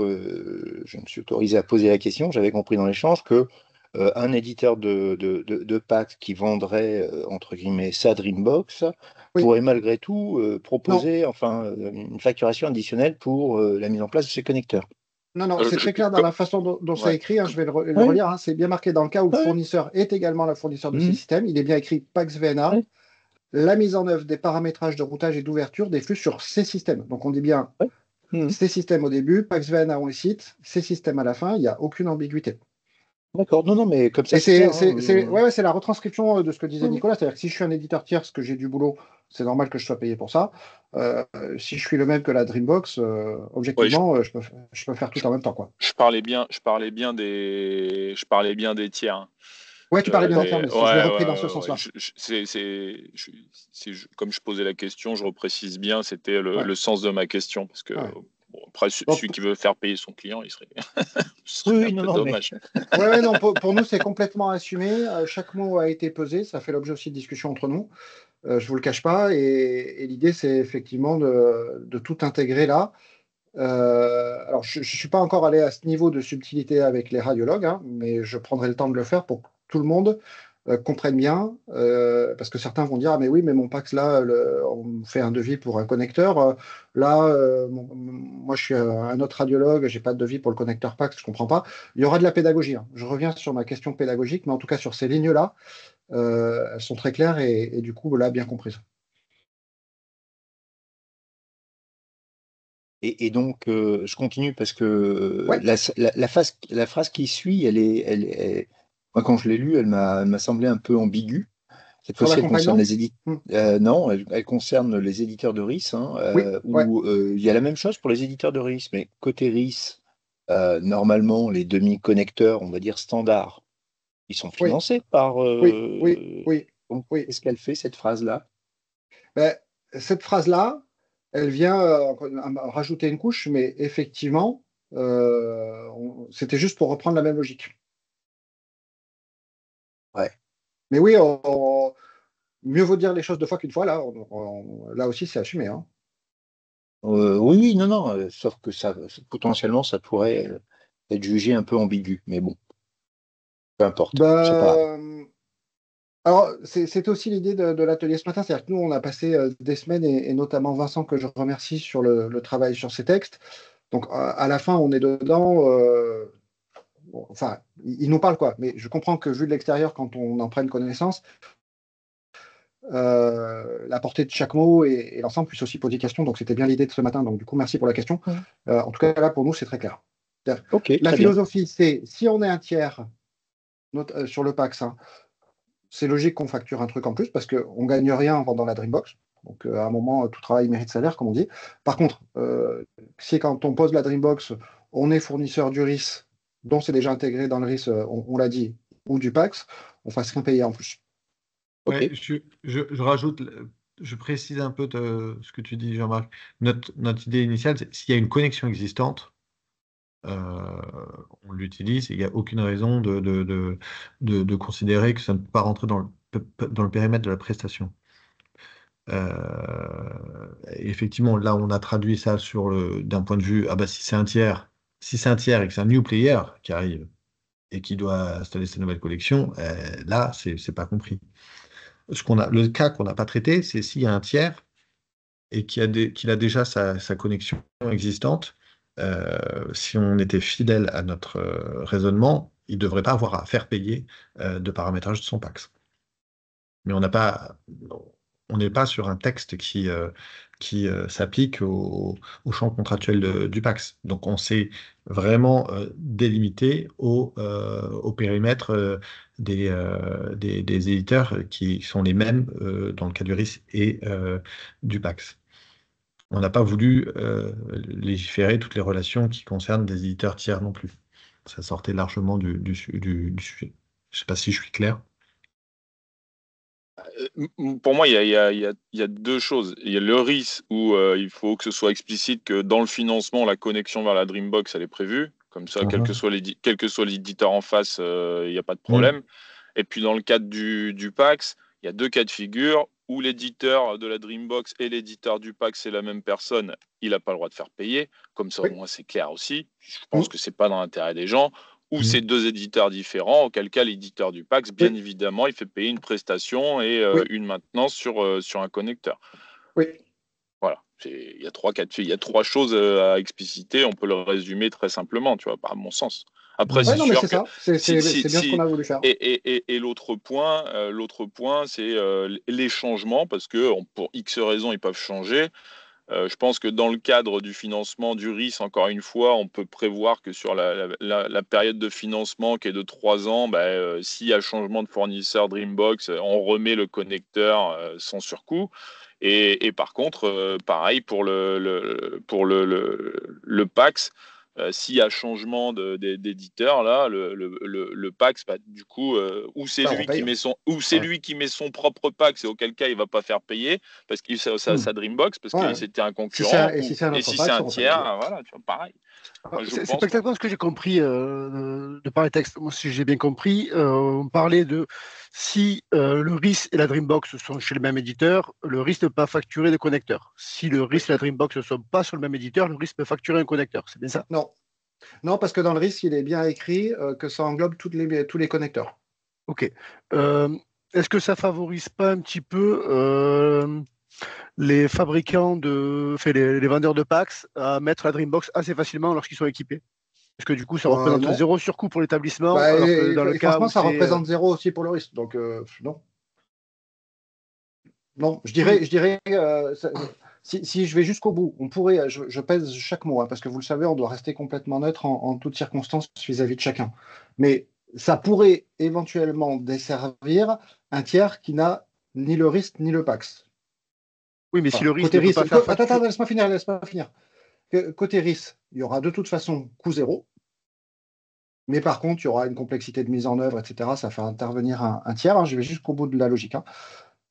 autorisé à poser la question. J'avais compris dans l'échange que un éditeur de PAX qui vendrait, entre guillemets, sa Dreambox pourrait malgré tout proposer une facturation additionnelle pour la mise en place de ces connecteurs. Non, c'est très clair dans la façon dont c'est écrit. Je vais le relire. C'est bien marqué dans le cas où le fournisseur est également le fournisseur de ces systèmes. Il est bien écrit PAX VNA. La mise en œuvre des paramétrages de routage et d'ouverture des flux sur ces systèmes. Donc on dit bien ces systèmes au début, PAX VNA on les cite, ces systèmes à la fin, il n'y a aucune ambiguïté. D'accord, non, mais comme ça, Et c'est la retranscription de ce que disait Nicolas. C'est-à-dire que si je suis un éditeur tiers, que j'ai du boulot, c'est normal que je sois payé pour ça. Si je suis le même que la Dreambox, objectivement, je peux faire tout en même temps, quoi. Je parlais bien des tiers. Hein. Ouais, tu parlais bien des tiers, mais je l'ai repris dans ce sens-là. Comme je posais la question, je reprécise bien, c'était le sens de ma question, parce que après, celui qui veut faire payer son client, il serait, dommage. Mais... non, pour nous, c'est complètement assumé. Chaque mot a été pesé. Ça fait l'objet aussi de discussions entre nous. Je ne vous le cache pas. Et l'idée, c'est effectivement de tout intégrer là. Alors, je ne suis pas encore allé à ce niveau de subtilité avec les radiologues, hein, mais je prendrai le temps de le faire pour que tout le monde comprenne bien, parce que certains vont dire ah mais oui, mais mon PAX là, on fait un devis pour un connecteur. Moi je suis un autre radiologue, j'ai pas de devis pour le connecteur PAX, je comprends pas. Il y aura de la pédagogie. Hein. Je reviens sur ma question pédagogique, mais en tout cas sur ces lignes-là, elles sont très claires et du coup là bien comprises. Et donc, je continue parce que la phrase qui suit, elle est, moi, quand je l'ai lue, elle m'a semblé un peu ambiguë. Cette fois-ci, elle concerne les éditeurs. Non, elle concerne les éditeurs de RIS, où il y a la même chose pour les éditeurs de RIS, mais côté RIS, normalement, les demi-connecteurs, on va dire standards, ils sont financés par. Oui. Qu'est-ce qu'elle fait, cette phrase-là? Cette phrase-là, elle vient rajouter une couche, mais effectivement, c'était juste pour reprendre la même logique. Ouais. Mais oui, mieux vaut dire les choses 2 fois qu'une fois. Là, là aussi, c'est assumé. Hein. Oui, non. Sauf que potentiellement, ça pourrait être jugé un peu ambigu. Mais bon, peu importe. Alors, c'était aussi l'idée de l'atelier ce matin, c'est-à-dire que nous, on a passé des semaines, et notamment Vincent, que je remercie sur le travail sur ces textes. Donc, à la fin, on est dedans. Enfin, il nous parle quoi, mais je comprends que vu de l'extérieur, quand on en prenne connaissance, la portée de chaque mot et l'ensemble puisse aussi poser des questions. Donc, c'était bien l'idée de ce matin. Donc, du coup, merci pour la question. En tout cas, là, pour nous, c'est très clair. La philosophie, c'est si on est un tiers sur le PAX, c'est logique qu'on facture un truc en plus parce qu'on ne gagne rien en vendant la Dreambox. Donc, à un moment, tout travail mérite salaire, comme on dit. Par contre, si quand on pose la Dreambox, on est fournisseur du RIS, dont c'est déjà intégré dans le RIS, on l'a dit, ou du PAX, on fasse rien payer en plus. Ouais, je rajoute, je précise un peu ce que tu dis, Jean-Marc. Notre idée initiale, c'est s'il y a une connexion existante, on l'utilise et il n'y a aucune raison de considérer que ça ne peut pas rentrer dans le périmètre de la prestation. Effectivement, là, on a traduit ça d'un point de vue, si c'est un tiers et que c'est un new player qui arrive et qui doit installer sa nouvelle collection, là, c'est pas compris. Le cas qu'on n'a pas traité, c'est s'il y a un tiers et qu'il a déjà sa connexion existante. Si on était fidèle à notre raisonnement, il ne devrait pas avoir à faire payer de paramétrage de son PAX. Mais on n'est pas sur un texte qui s'applique au champ contractuel du PAX. Donc on s'est vraiment délimité au périmètre des éditeurs qui sont les mêmes dans le cas du RIS et du PAX. On n'a pas voulu légiférer toutes les relations qui concernent des éditeurs tiers non plus. Ça sortait largement du sujet. Je ne sais pas si je suis clair. Pour moi, il y a 2 choses. Il y a le RIS où il faut que ce soit explicite que dans le financement, la connexion vers la Dreambox, elle est prévue. Comme ça, quel que soit l'éditeur en face, il n'y a pas de problème. Et puis, dans le cadre du PAX, il y a 2 cas de figure où l'éditeur de la Dreambox et l'éditeur du PAX, c'est la même personne. Il n'a pas le droit de faire payer. Comme ça, au moins, c'est clair aussi. Je pense que ce n'est pas dans l'intérêt des gens. Ou c'est 2 éditeurs différents, auquel cas l'éditeur du PAX, bien évidemment, il fait payer une prestation et une maintenance sur un connecteur. Oui. Voilà. Il y a 3 cas de figure. Il y a 3 choses à expliciter. On peut le résumer très simplement, tu vois, par mon sens. Après, c'est sûr que c'est bien ce qu'on a voulu faire. Et l'autre point, c'est les changements, parce que pour X raisons, ils peuvent changer. Je pense que dans le cadre du financement du RIS, encore une fois, on peut prévoir que sur la période de financement qui est de 3 ans, s'il y a changement de fournisseur Dreambox, on remet le connecteur sans surcoût. Et par contre, pareil pour le PAX, s'il y a changement d'éditeur, là, le PAX, du coup, ou c'est lui qui met son propre PAX, et auquel cas il va pas faire payer parce qu'il sa Dreambox, parce que c'était un concurrent, et si c'est un tiers, voilà, tu vois, pareil. C'est pas exactement ce que j'ai compris de par les textes. Moi, si j'ai bien compris, on parlait de si le RIS et la Dreambox sont chez le même éditeur, le RIS ne peut pas facturer de connecteur. Si le RIS et la Dreambox ne sont pas sur le même éditeur, le RIS peut facturer un connecteur. C'est bien ça? Non, parce que dans le RIS, il est bien écrit que ça englobe tous les connecteurs. Ok. Est-ce que ça favorise pas un petit peu les fabricants les vendeurs de PAX à mettre la Dreambox assez facilement lorsqu'ils sont équipés? Parce que du coup, ça représente zéro surcoût pour l'établissement, alors que dans le cas franchement, où ça représente zéro aussi pour le RIS. Donc, non. Non, je dirais si je vais jusqu'au bout, on pourrait, je pèse chaque mot, parce que vous le savez, on doit rester complètement neutre en toutes circonstances vis-à-vis de chacun. Mais ça pourrait éventuellement desservir un tiers qui n'a ni le RIS ni le PAX. Oui, mais si le RIS ne peut pas faire Attends, laisse-moi finir. Côté RIS, il y aura de toute façon coût zéro. Mais par contre, il y aura une complexité de mise en œuvre, etc. Ça fait intervenir un tiers. Je vais jusqu'au bout de la logique.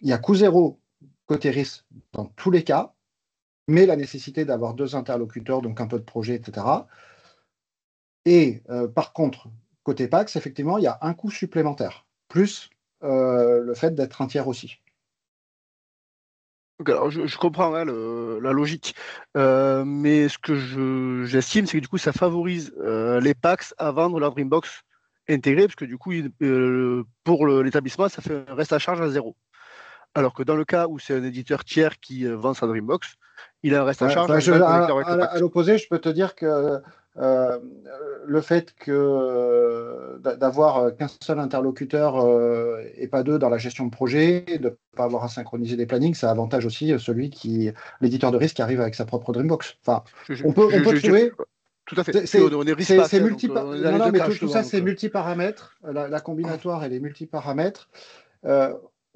Il y a coût zéro côté RIS dans tous les cas, mais la nécessité d'avoir 2 interlocuteurs, donc un peu de projet, etc. Et par contre, côté PAX, effectivement, il y a un coût supplémentaire, plus le fait d'être un tiers aussi. Donc, alors, je comprends la logique, mais ce que j'estime, c'est que du coup, ça favorise les PAX à vendre leur Dreambox intégrée, parce que du coup, pour l'établissement, ça fait un reste à charge à zéro. Alors que dans le cas où c'est un éditeur tiers qui vend sa Dreambox, il a un reste à charge avec le connecteur avec le PAX. À l'opposé, je peux te dire que le fait d'avoir qu'un seul interlocuteur et pas 2 dans la gestion de projet, de ne pas avoir à synchroniser des plannings, ça avantage aussi l'éditeur de risque qui arrive avec sa propre Dreambox. Enfin, on peut trouver. Tout à fait. C'est tout ça, c'est multiparamètres. La combinatoire et les multiparamètres.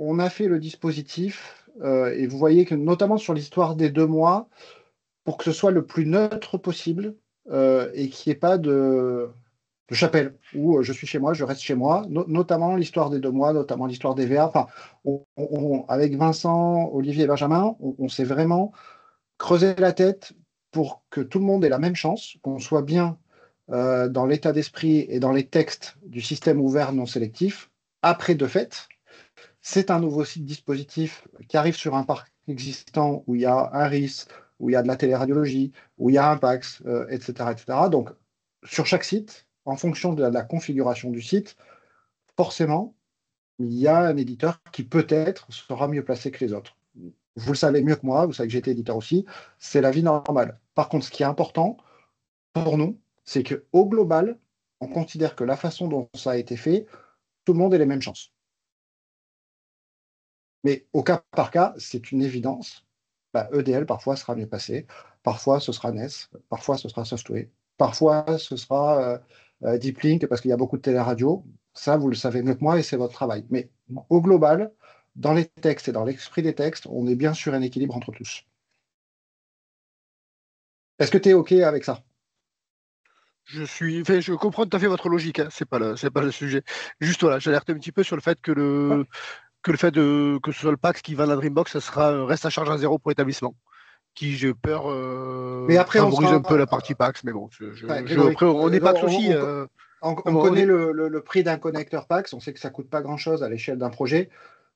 On a fait le dispositif et vous voyez que notamment sur l'histoire des 2 mois, pour que ce soit le plus neutre possible et qu'il n'y ait pas de chapelle où je suis chez moi, je reste chez moi, notamment l'histoire des 2 mois, notamment l'histoire des VA. Enfin, avec Vincent, Olivier et Benjamin, on s'est vraiment creusé la tête pour que tout le monde ait la même chance, qu'on soit bien dans l'état d'esprit et dans les textes du système ouvert non sélectif. Après, de fait, c'est un nouveau dispositif qui arrive sur un parc existant où il y a un RIS, où il y a de la téléradiologie, où il y a un PAX, etc., etc. Donc, sur chaque site, en fonction de la configuration du site, forcément, il y a un éditeur qui peut-être sera mieux placé que les autres. Vous le savez mieux que moi, vous savez que j'étais éditeur aussi, c'est la vie normale. Par contre, ce qui est important pour nous, c'est qu'au global, on considère que la façon dont ça a été fait, tout le monde ait les mêmes chances. Mais au cas par cas, c'est une évidence. EDL, parfois, sera mieux passé. Parfois, ce sera NES. Parfois, ce sera Software. Parfois, ce sera Deep Link parce qu'il y a beaucoup de téléradio. Ça, vous le savez mieux que moi et c'est votre travail. Mais au global, dans les textes et dans l'esprit des textes, on est bien sur un équilibre entre tous. Est-ce que tu es OK avec ça? Je comprends tout à fait votre logique, c'est pas le sujet. Juste voilà, j'alerte un petit peu sur le fait que que ce soit le PAX qui vend la Dreambox, ça sera un reste à charge à zéro pour l'établissement. Qui, j'ai peur, mais après, favorise un peu la partie PAX, mais bon, après, on est PAX aussi. On connaît le prix d'un connecteur PAX, on sait que ça ne coûte pas grand-chose à l'échelle d'un projet.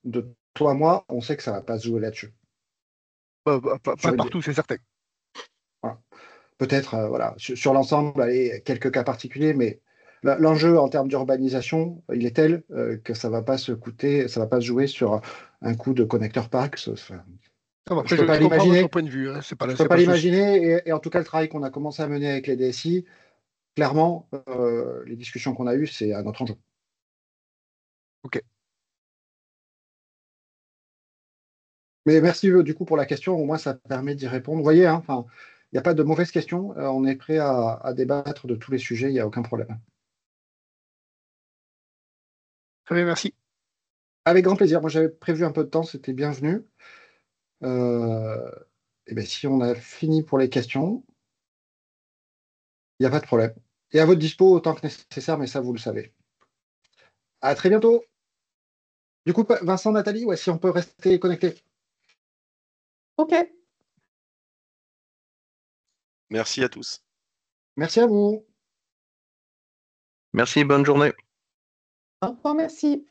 De toi à moi, on sait que ça ne va pas se jouer là-dessus. Pas partout, c'est certain. Voilà. Peut-être, sur l'ensemble, quelques cas particuliers, mais l'enjeu en termes d'urbanisation, il est tel que ça ne va pas se jouer sur un coût de connecteur PAX. Après, je peux pas l'imaginer. Votre point de vue, je ne peux pas l'imaginer, et en tout cas, le travail qu'on a commencé à mener avec les DSI, clairement, les discussions qu'on a eues, c'est à notre enjeu. Ok. Mais merci du coup pour la question, au moins ça permet d'y répondre. Vous voyez, hein, il n'y a pas de mauvaises questions, on est prêt à débattre de tous les sujets, il n'y a aucun problème. Très bien, merci. Avec grand plaisir, moi j'avais prévu un peu de temps, c'était bienvenu. Et bien, si on a fini pour les questions, il n'y a pas de problème. Et à votre dispo autant que nécessaire, mais ça vous le savez. À très bientôt. Du coup, Vincent, Nathalie, si on peut rester connecté. OK. Merci à tous. Merci à vous. Merci, bonne journée. Au revoir, merci.